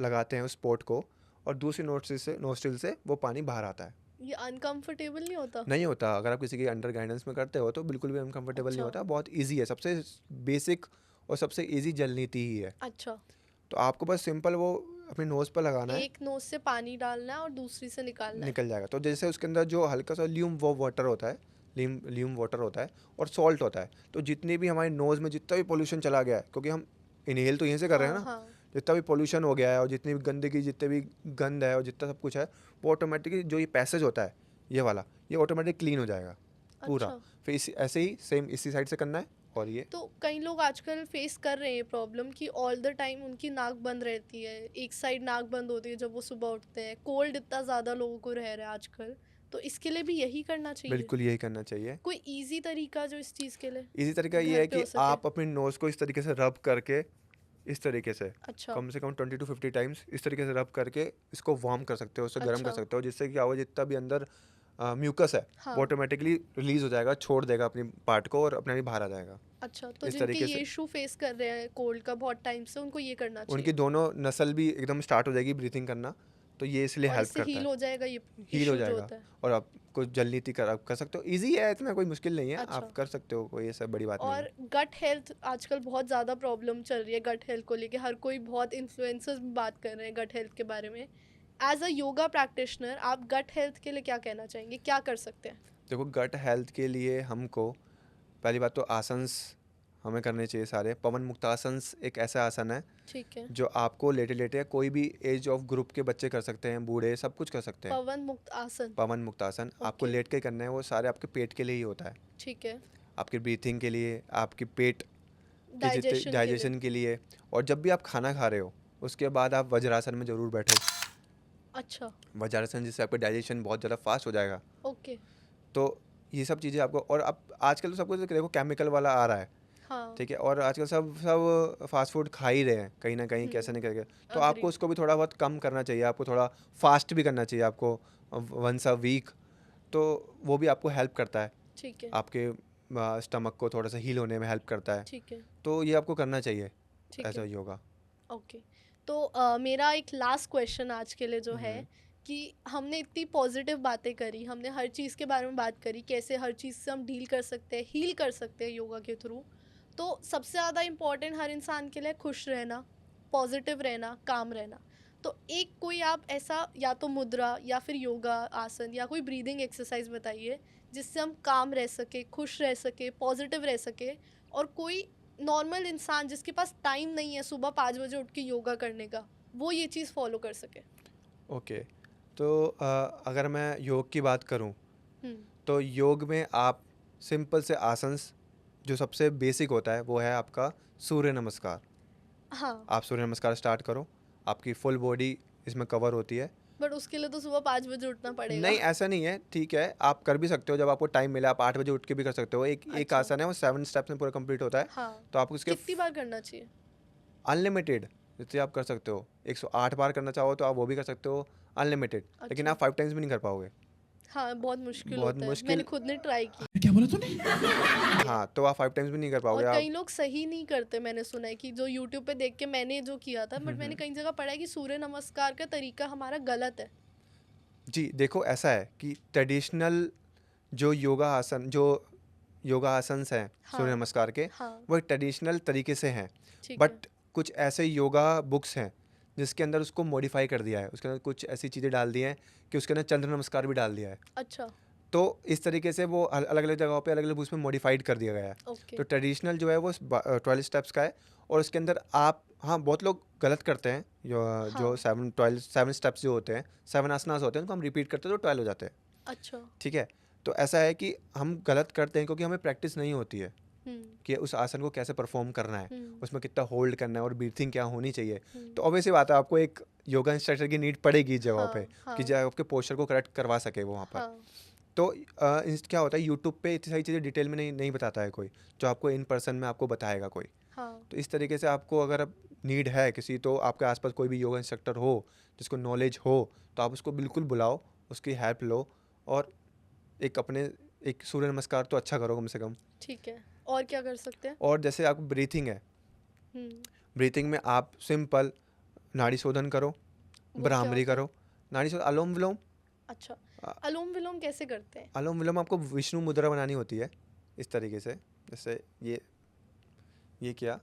Speaker 1: लगाते हैं उस पोट को, और दूसरी नोस्ट्रिल से वो पानी बाहर आता है।
Speaker 2: ये अनकंफर्टेबल नहीं होता?
Speaker 1: नहीं होता, अगर आप किसी के अंडर गाइडेंस में करते हो तो बिल्कुल भी अनकंफर्टेबल नहीं
Speaker 2: अच्छा।
Speaker 1: होता, बहुत ईजी है, सबसे बेसिक और सबसे ईजी जल नीति ही है।
Speaker 2: अच्छा,
Speaker 1: तो आपको बस सिंपल वो अपने नोज़ पर लगाना है,
Speaker 2: एक नोज से पानी डालना है और दूसरी से निकालना है।
Speaker 1: निकल जाएगा। तो जैसे उसके अंदर जो हल्का सा ल्यूम वो वाटर होता है, ल्यूम वाटर होता है और सॉल्ट होता है, तो जितनी भी हमारे नोज़ में जितना भी पोल्यूशन चला गया है, क्योंकि हम इनहेल तो यहीं से कर रहे हैं
Speaker 2: हाँ
Speaker 1: ना,
Speaker 2: हाँ।
Speaker 1: जितना भी पोल्यूशन हो गया है और जितनी भी गंदगी, जितने भी गंद है और जितना सब कुछ है, वो ऑटोमेटिकली जो ये पैसेज होता है ये वाला, ये ऑटोमेटिक क्लीन हो जाएगा पूरा।
Speaker 2: अच्छा,
Speaker 1: फिर ऐसे ही सेम इसी साइड से करना है, और ये
Speaker 2: तो कई लोग आजकल फेस कर रहे हैं प्रॉब्लम कि ऑल द टाइम उनकी नाक बंद रहती है, एक साइड नाक बंद होती है जब वो सुबह उठते हैं। कोल्ड इतना ज़्यादा लोगों को रह रहा है आजकल, तो इसके लिए भी यही करना चाहिए?
Speaker 1: बिल्कुल यही करना चाहिए।
Speaker 2: कोई इजी तरीका जो इस चीज़ के लिए
Speaker 1: इसी तरीका ये
Speaker 2: घर
Speaker 1: है
Speaker 2: पे
Speaker 1: कि
Speaker 2: हो सके?
Speaker 1: आप अपने नोज़ को इस तरीके से रब करके, इस तरीके से
Speaker 2: अच्छा।
Speaker 1: कम से कम 20 to 50 टाइम्स इस तरीके से रब करके इसको वार्म कर सकते हो, उससे गर्म कर
Speaker 2: अच्छा।
Speaker 1: सकते हो, जिससे क्या होगा, जितना भी अंदर म्यूकस है
Speaker 2: हाँ।
Speaker 1: वो ऑटोमेटिकली रिलीज हो जाएगा, छोड़ देगा अपनी पार्ट को और अपने आप ही बाहर आ जाएगा।
Speaker 2: अच्छा, तो
Speaker 1: इस
Speaker 2: जिनके
Speaker 1: तरीके
Speaker 2: ये
Speaker 1: से
Speaker 2: इशू फेस कर रहे हैं कोल्ड का बहुत टाइम से, उनको ये करना
Speaker 1: उनकी
Speaker 2: चाहिए
Speaker 1: दोनों नसल भी एकदम स्टार्ट हो जाएगी ब्रीथिंग करना, तो ये इसलिए
Speaker 2: और
Speaker 1: हेल्प
Speaker 2: इससे
Speaker 1: करता
Speaker 2: हील
Speaker 1: है,
Speaker 2: हो जाएगा ये
Speaker 1: हील हो
Speaker 2: इशू जो
Speaker 1: जाएगा।
Speaker 2: होता है।
Speaker 1: और आपको जल नीति कर सकते हो, ईजी है, इतना कोई मुश्किल नहीं है,
Speaker 2: अच्छा।
Speaker 1: आप कर सकते हो, कोई ऐसा बड़ी बात नहीं
Speaker 2: और
Speaker 1: है।
Speaker 2: गट हेल्थ आजकल बहुत ज़्यादा प्रॉब्लम चल रही है, गट हेल्थ को लेके हर कोई, बहुत इन्फ्लुएंसर्स भी बात कर रहे हैं गट हेल्थ के बारे में। एज अ योगा प्रैक्टिशनर आप गट हेल्थ के लिए क्या कहना चाहेंगे, क्या कर सकते हैं?
Speaker 1: देखो, गट हेल्थ के लिए हमको पहली बात तो आसन्स हमें करने चाहिए सारे। पवन मुक्तासन्स एक ऐसा आसन है
Speaker 2: ठीक है।
Speaker 1: जो आपको लेटे लेटे कोई भी एज ऑफ ग्रुप के बच्चे कर सकते हैं, बूढ़े सब कुछ कर सकते हैं।
Speaker 2: पवन मुक्त आसन।
Speaker 1: पवन मुक्तासन आपको
Speaker 2: ओके।
Speaker 1: लेट के करना है, वो सारे आपके पेट के लिए ही होता है,
Speaker 2: ठीक है।
Speaker 1: आपकी ब्रीथिंग के लिए, आपकी पेट के जितने
Speaker 2: डाइजेशन के लिए।
Speaker 1: डाइजेशन के लिए। और जब भी आप खाना खा रहे हो उसके बाद आप वज्रासन में ज़रूर बैठो।
Speaker 2: अच्छा।
Speaker 1: वज्रासन जिससे आपका डाइजेशन बहुत ज़्यादा फास्ट हो जाएगा।
Speaker 2: ओके।
Speaker 1: तो ये सब चीज़ें आपको, और अब आजकल तो सब कुछ देखो केमिकल वाला आ रहा है,
Speaker 2: हाँ।
Speaker 1: ठीक है, और आजकल सब सब फास्ट फूड खा ही रहे हैं कहीं ना कहीं, कैसे नहीं करके। तो आपको
Speaker 2: अग्री।
Speaker 1: उसको भी थोड़ा बहुत कम करना चाहिए, आपको थोड़ा फास्ट भी करना चाहिए आपको, वंस अ वीक। तो वो भी आपको हेल्प करता है,
Speaker 2: ठीक है।
Speaker 1: आपके स्टमक को थोड़ा सा हील होने में हेल्प करता है।
Speaker 2: ठीक है।
Speaker 1: तो ये आपको करना चाहिए
Speaker 2: ठीक
Speaker 1: ऐसा
Speaker 2: है।
Speaker 1: योगा।
Speaker 2: ओके। तो मेरा एक लास्ट क्वेश्चन आज के लिए जो है
Speaker 1: हम्म,
Speaker 2: कि हमने इतनी पॉजिटिव बातें करी, हमने हर चीज़ के बारे में बात करी, कैसे हर चीज़ से हम डील कर सकते हैं, हील कर सकते हैं योगा के थ्रू। तो सबसे ज़्यादा इम्पॉर्टेंट हर इंसान के लिए खुश रहना, पॉजिटिव रहना, काम रहना। तो एक कोई आप ऐसा या तो मुद्रा या फिर योगा आसन या कोई ब्रीदिंग एक्सरसाइज बताइए जिससे हम काम रह सके, खुश रह सके, पॉजिटिव रह सके, और कोई नॉर्मल इंसान जिसके पास टाइम नहीं है सुबह 5 बजे उठ के योगा करने का, वो ये चीज़ फॉलो कर सके।
Speaker 1: ओके। तो अगर मैं योग की बात करूं,
Speaker 2: हम्म।
Speaker 1: तो योग में आप सिंपल से आसन्स, जो सबसे बेसिक होता है वो है आपका सूर्य नमस्कार।
Speaker 2: हाँ।
Speaker 1: आप सूर्य नमस्कार स्टार्ट करो, आपकी फुल बॉडी इसमें कवर होती है।
Speaker 2: बट उसके लिए तो सुबह 5 बजे उठना पड़ेगा।
Speaker 1: नहीं, ऐसा नहीं है, ठीक है, आप कर भी सकते हो, जब आपको टाइम मिले आप 8 बजे उठ के भी कर सकते हो। एक एक
Speaker 2: अच्छा।
Speaker 1: आसन है वो 7 स्टेप्स में पूरा कंप्लीट होता है।
Speaker 2: हाँ।
Speaker 1: तो आप उसके
Speaker 2: कितनी बार करना चाहिए?
Speaker 1: अनलिमिटेड जितने आप कर सकते हो, 108 बार करना चाहो तो आप वो भी कर सकते हो, अनलिमिटेड। लेकिन
Speaker 2: अच्छा।
Speaker 1: आप 5 टाइम्स भी नहीं कर पाओगे,
Speaker 2: हाँ, बहुत मुश्किल
Speaker 1: बहुत
Speaker 2: होता है,
Speaker 1: मुश्किल।
Speaker 2: मैंने खुद ने ट्राई की।
Speaker 3: क्या बोला तूने?
Speaker 1: हाँ, तो आप 5 टाइम्स भी नहीं कर
Speaker 2: और
Speaker 1: पाओगे आप।
Speaker 2: कई लोग सही नहीं करते, मैंने सुना है कि जो यूट्यूब पे देख के मैंने जो किया था, बट मैंने कई जगह पढ़ा है कि सूर्य नमस्कार का तरीका हमारा गलत है।
Speaker 1: जी, देखो ऐसा है कि ट्रेडिशनल जो योगा आसन्स हैं सूर्य
Speaker 2: हाँ।
Speaker 1: नमस्कार के,
Speaker 2: हाँ।
Speaker 1: वो एक ट्रेडिशनल तरीके से हैं।
Speaker 2: ठीक है।
Speaker 1: बट कुछ ऐसे योगा बुक्स हैं जिसके अंदर उसको मॉडिफाई कर दिया है, उसके अंदर कुछ ऐसी चीज़ें डाल दी हैं कि उसके अंदर चंद्र नमस्कार भी डाल दिया है।
Speaker 2: अच्छा।
Speaker 1: तो इस तरीके से वो अलग अलग जगहों पे अलग अलग बुक्स में मॉडिफाइड कर दिया गया है।
Speaker 2: ओके।
Speaker 1: तो ट्रेडिशनल जो है वो 12 स्टेप्स का है, और उसके अंदर आप, हाँ, बहुत लोग गलत करते हैं, जो
Speaker 2: हाँ।
Speaker 1: 7 स्टेप्स जो होते हैं, 7 आसनास होते हैं, उनको हम रिपीट करते हैं तो 12 हो जाते हैं,
Speaker 2: अच्छा।
Speaker 1: ठीक है। तो ऐसा है कि हम गलत करते हैं क्योंकि हमें प्रैक्टिस नहीं होती है
Speaker 2: हम्म।
Speaker 1: कि उस आसन को कैसे परफॉर्म करना है,
Speaker 2: हम्म।
Speaker 1: उसमें कितना होल्ड करना है और ब्रीथिंग क्या होनी चाहिए।
Speaker 2: हम्म।
Speaker 1: तो ऑब्वियस सी बात है, आपको एक योगा इंस्ट्रक्टर की नीड पड़ेगी इस जगह
Speaker 2: हाँ।
Speaker 1: पे,
Speaker 2: हाँ।
Speaker 1: कि जो आपके पोस्चर को करेक्ट करवा सके वो वहाँ पर।
Speaker 2: हाँ।
Speaker 1: तो क्या होता है, यूट्यूब पे इतनी सारी चीज़ें डिटेल में नहीं बताता है कोई, जो आपको इन पर्सन में आपको बताएगा कोई।
Speaker 2: हाँ
Speaker 1: तो इस तरीके से आपको अगर अब नीड है किसी, तो आपके आसपास कोई भी योगा इंस्ट्रक्टर हो जिसको नॉलेज हो, तो आप उसको बिल्कुल बुलाओ, उसकी हेल्प लो, और एक सूर्य नमस्कार तो अच्छा करो कम से कम।
Speaker 2: ठीक है, और क्या कर सकते हैं?
Speaker 1: और जैसे आपको ब्रीथिंग है, ब्रीथिंग में आप सिंपल नाड़ी शोधन करो,
Speaker 2: वो क्या
Speaker 1: ब्राह्मरी
Speaker 2: होता है?
Speaker 1: करो, नाड़ी शोधन, अनुलोम विलोम।
Speaker 2: अच्छा,
Speaker 1: आ-
Speaker 2: अनुलोम विलोम कैसे करते हैं?
Speaker 1: अनुलोम विलोम आपको विष्णु मुद्रा बनानी होती है इस तरीके से, जैसे ये किया,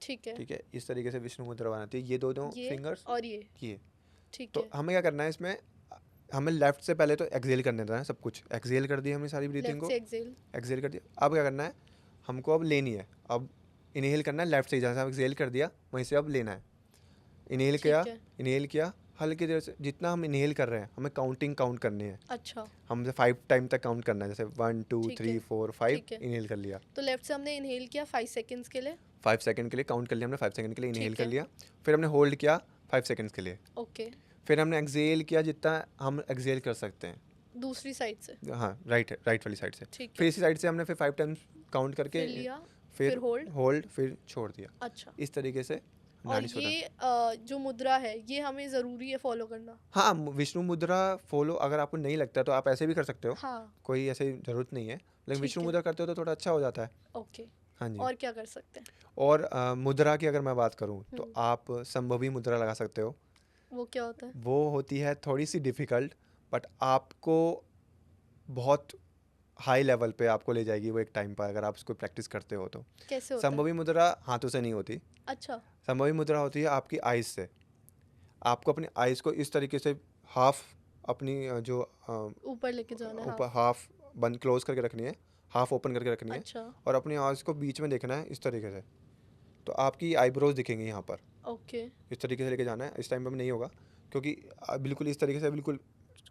Speaker 2: ठीक है,
Speaker 1: ठीक है, इस तरीके से विष्णु मुद्रा बनाती है, ये दो
Speaker 2: ये
Speaker 1: फिंगर्स
Speaker 2: और ये,
Speaker 1: किए।
Speaker 2: ठीक
Speaker 1: तो
Speaker 2: है।
Speaker 1: हमें क्या करना है इसमें, हमें लेफ्ट से पहले तो एक्सेल करने देना है, सब कुछ एक्सेल कर दिया हमने सारी ब्रीथिंग
Speaker 2: लेफ्ट
Speaker 1: को,
Speaker 2: से एक्सेल,
Speaker 1: एक्सेल कर दिया। अब क्या करना है, हमको अब लेनी है, अब इनहेल करना है लेफ्ट से, जहाँ से एक्सेल कर दिया वहीं से अब लेना है। इनहेल
Speaker 2: ठीक
Speaker 1: किया,
Speaker 2: है।
Speaker 1: इनहेल किया, हल्की देर से, जितना हम इनहेल कर रहे हैं हमें काउंट करनी है,
Speaker 2: अच्छा,
Speaker 1: हमसे 5 टाइम तक काउंट करना है, जैसे 1 2
Speaker 2: ठीक
Speaker 1: 3
Speaker 2: है,
Speaker 1: 4 5
Speaker 2: ठीक है।
Speaker 1: इनहेल कर लिया,
Speaker 2: तो लेफ्ट से हमने इनहेल किया 5 सेकंड्स के लिए,
Speaker 1: 5 सेकंड के लिए काउंट कर लिया हमने, 5 सेकंड के लिए इनहेल
Speaker 2: ठीक
Speaker 1: कर
Speaker 2: है।
Speaker 1: लिया, फिर हमने होल्ड किया 5 सेकंड्स के लिए,
Speaker 2: ओके,
Speaker 1: फिर हमने एक्सेल किया जितना हम एक्सेल कर सकते हैं,
Speaker 2: दूसरी साइड से,
Speaker 1: हाँ राइट वाली साइड से,
Speaker 2: ठीक
Speaker 1: फिर
Speaker 2: है।
Speaker 1: इसी साइड से हमने फिर 5 टाइम्स काउंट करके
Speaker 2: फिर लिया,
Speaker 1: फिर
Speaker 2: फिर होल्ड,
Speaker 1: होल्ड, फिर छोड़ दिया।
Speaker 2: अच्छा।
Speaker 1: इस तरीके से
Speaker 2: और
Speaker 1: नाड़ी शोधन।
Speaker 2: ये जो मुद्रा है ये हमें ज़रूरी है फॉलो करना?
Speaker 1: हाँ, विष्णु मुद्रा फॉलो अगर आपको नहीं लगता तो आप ऐसे भी कर सकते हो,
Speaker 2: हाँ,
Speaker 1: कोई ऐसे ज़रूरत नहीं है, लेकिन
Speaker 2: ठीक
Speaker 1: विष्णु
Speaker 2: है।
Speaker 1: मुद्रा करते हो तो थोड़ा अच्छा हो जाता है।
Speaker 2: ओके,
Speaker 1: हाँ जी।
Speaker 2: और क्या कर सकते हैं?
Speaker 1: और मुद्रा की अगर मैं बात करूँ तो
Speaker 2: हम्म।
Speaker 1: आप संभवी मुद्रा लगा सकते हो।
Speaker 2: वो क्या होता है?
Speaker 1: वो होती है थोड़ी सी डिफ़िकल्ट, बट आपको बहुत हाई लेवल पे आपको ले जाएगी वो एक टाइम पर, अगर आप उसको प्रैक्टिस करते हो तो।
Speaker 2: कैसे होता है?
Speaker 1: संभवी मुद्रा हाथों से नहीं होती,
Speaker 2: अच्छा,
Speaker 1: संभवी मुद्रा होती है आपकी आइज़ से। आपको अपनी आइज़ को इस तरीके से हाफ अपनी जो
Speaker 2: ऊपर लेके जाना है,
Speaker 1: ऊपर
Speaker 2: हाँ।
Speaker 1: हाफ बंद क्लोज करके रखनी है, हाफ ओपन करके रखनी है,
Speaker 2: अच्छा,
Speaker 1: और अपनी आइज़ को बीच में देखना है इस तरीके से, तो आपकी आईब्रोज दिखेंगी यहाँ पर,
Speaker 2: ओके,
Speaker 1: इस तरीके से लेके जाना है। इस टाइम पे नहीं होगा क्योंकि बिल्कुल इस तरीके से बिल्कुल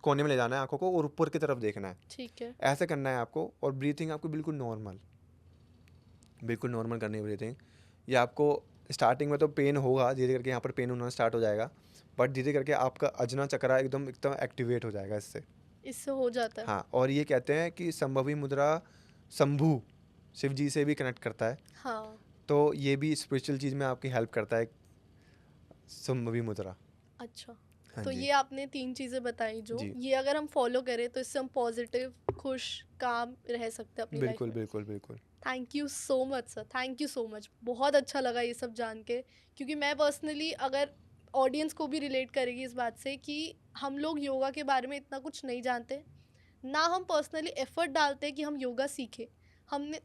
Speaker 1: कोने में ले जाना है आंखों को, और ऊपर की तरफ देखना है,
Speaker 2: ठीक है।
Speaker 1: ऐसे करना है आपको। और ब्रीथिंग आपको बिल्कुल नॉर्मल करनी है ब्रीथिंग। ये आपको स्टार्टिंग में तो पेन होगा, धीरे करके यहाँ पर पेन होना स्टार्ट हो जाएगा, बट धीरे करके आपका अजना चक्रा एकदम एक्टिवेट हो जाएगा इससे।
Speaker 2: इससे हो जाता है?
Speaker 1: हाँ, और ये कहते हैं कि संभवी मुद्रा शंभू शिव जी से भी कनेक्ट करता है,
Speaker 2: हाँ,
Speaker 1: तो ये भी स्पिरिचुअल चीज़ में आपकी हेल्प करता है संभवी मुद्रा।
Speaker 2: अच्छा।
Speaker 1: हाँ
Speaker 2: तो
Speaker 1: जी।
Speaker 2: ये आपने 3 चीज़ें बताई जो
Speaker 1: जी।
Speaker 2: ये अगर हम फॉलो करें तो इससे हम पॉजिटिव, खुश, काम रह सकते हैं अपनी लाइफ
Speaker 1: बिल्कुल
Speaker 2: में।
Speaker 1: बिल्कुल बिल्कुल।
Speaker 2: Thank you so much sir, thank you so much. बहुत अच्छा लगा ये सब जान के, क्योंकि मैं पर्सनली, अगर ऑडियंस को भी रिलेट करेगी इस बात से कि हम लोग योगा के बारे में इतना कुछ नहीं जानते, ना हम पर्सनली एफर्ट डालते हैं कि हम योगा सीखें।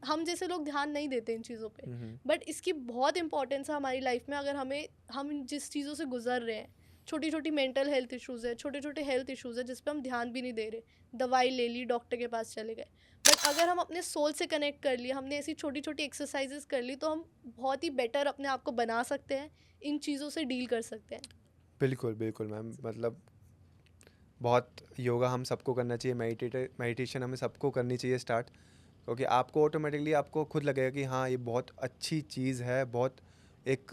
Speaker 2: हम जैसे लोग ध्यान नहीं देते इन चीज़ों पे, बट इसकी बहुत इंपॉर्टेंस है हमारी लाइफ में। अगर हम जिस चीज़ों से गुजर रहे हैं, छोटी छोटी मेंटल हेल्थ इश्यूज़ है, छोटे छोटे हेल्थ इश्यूज़ है जिस पे हम ध्यान भी नहीं दे रहे, दवाई ले ली, डॉक्टर के पास चले गए, बट अगर हम अपने सोल से कनेक्ट कर लिए, हमने ऐसी छोटी छोटी एक्सरसाइजेस कर ली, तो हम बहुत ही बेटर अपने आप को बना सकते हैं, इन चीज़ों से डील कर सकते हैं।
Speaker 1: बिल्कुल बिल्कुल मैम, मतलब बहुत योगा हम सबको करना चाहिए, मेडिटेशन हमें सबको करनी चाहिए स्टार्ट, क्योंकि आपको ऑटोमेटिकली आपको खुद लगेगा कि हाँ ये बहुत अच्छी चीज़ है, बहुत एक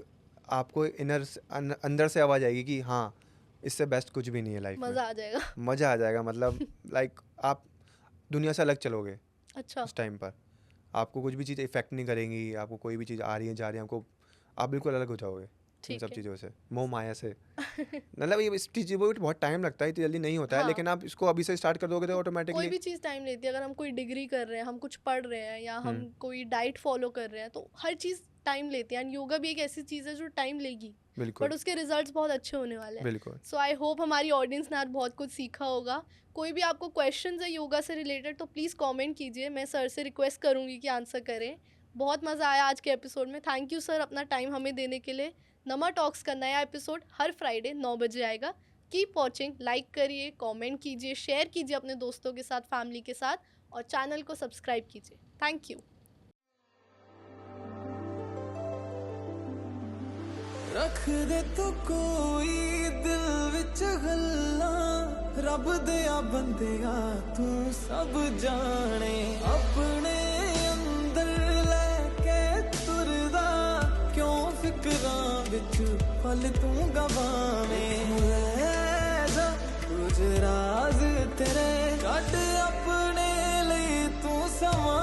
Speaker 1: आपको अंदर से आवाज़ आएगी कि हाँ इससे बेस्ट कुछ भी नहीं है लाइफ में।
Speaker 2: मज़ा आ जाएगा।
Speaker 1: मज़ा आ जाएगा, मतलब लाइक आप दुनिया से अलग चलोगे
Speaker 2: अच्छा,
Speaker 1: उस टाइम पर, आपको कुछ भी चीज़ इफेक्ट नहीं करेंगी, आपको कोई भी चीज़ आ रही है जा रही है, आपको आप बिल्कुल अलग हो जाओगे इन
Speaker 2: ठीक
Speaker 1: सब
Speaker 2: है।
Speaker 1: चीज़ों से, मोह माया से। मतलब ये इस चीज़ों को बहुत टाइम लगता है, इतनी जल्दी नहीं होता है,
Speaker 2: हाँ।
Speaker 1: लेकिन आप इसको अभी से स्टार्ट कर दोगे तो
Speaker 2: कोई
Speaker 1: ऑटोमेटिकली।
Speaker 2: भी चीज़ टाइम लेती है। अगर हम कोई डिग्री कर रहे हैं, हम कुछ पढ़ रहे हैं, या हम
Speaker 1: हम्म।
Speaker 2: कोई डाइट फॉलो कर रहे हैं, तो हर चीज़ टाइम लेती है। एंड योगा भी एक ऐसी चीज़ है जो टाइम लेगी,
Speaker 1: बिल्कुल
Speaker 2: बट उसके रिजल्ट्स बहुत अच्छे होने वाले हैं।
Speaker 1: बिल्कुल।
Speaker 2: सो आई होप हमारी ऑडियंस ने आज बहुत कुछ सीखा होगा। कोई भी आपको क्वेश्चंस है योगा से रिलेटेड तो प्लीज़ कमेंट कीजिए, मैं सर से रिक्वेस्ट करूँगी कि आंसर करें। बहुत मज़ा आया आज के एपिसोड में। थैंक यू सर अपना टाइम हमें देने के लिए। नमा टॉक्स का नया एपिसोड हर फ्राइडे 9 बजे आएगा। कीप वॉचिंग, लाइक करिए, कमेंट कीजिए, शेयर कीजिए अपने दोस्तों के साथ, फैमिली के साथ, और चैनल को सब्सक्राइब कीजिए। Thank you.
Speaker 3: रख दे तू कोई दिल विच गल्लां, रब दिया बंदिया तू सब जाने, अपने अंदर लेके तुरदा, क्यों फिक्रां विच पल तू गवावें, जा कुछ राज तेरे कट अपने लिए तू समा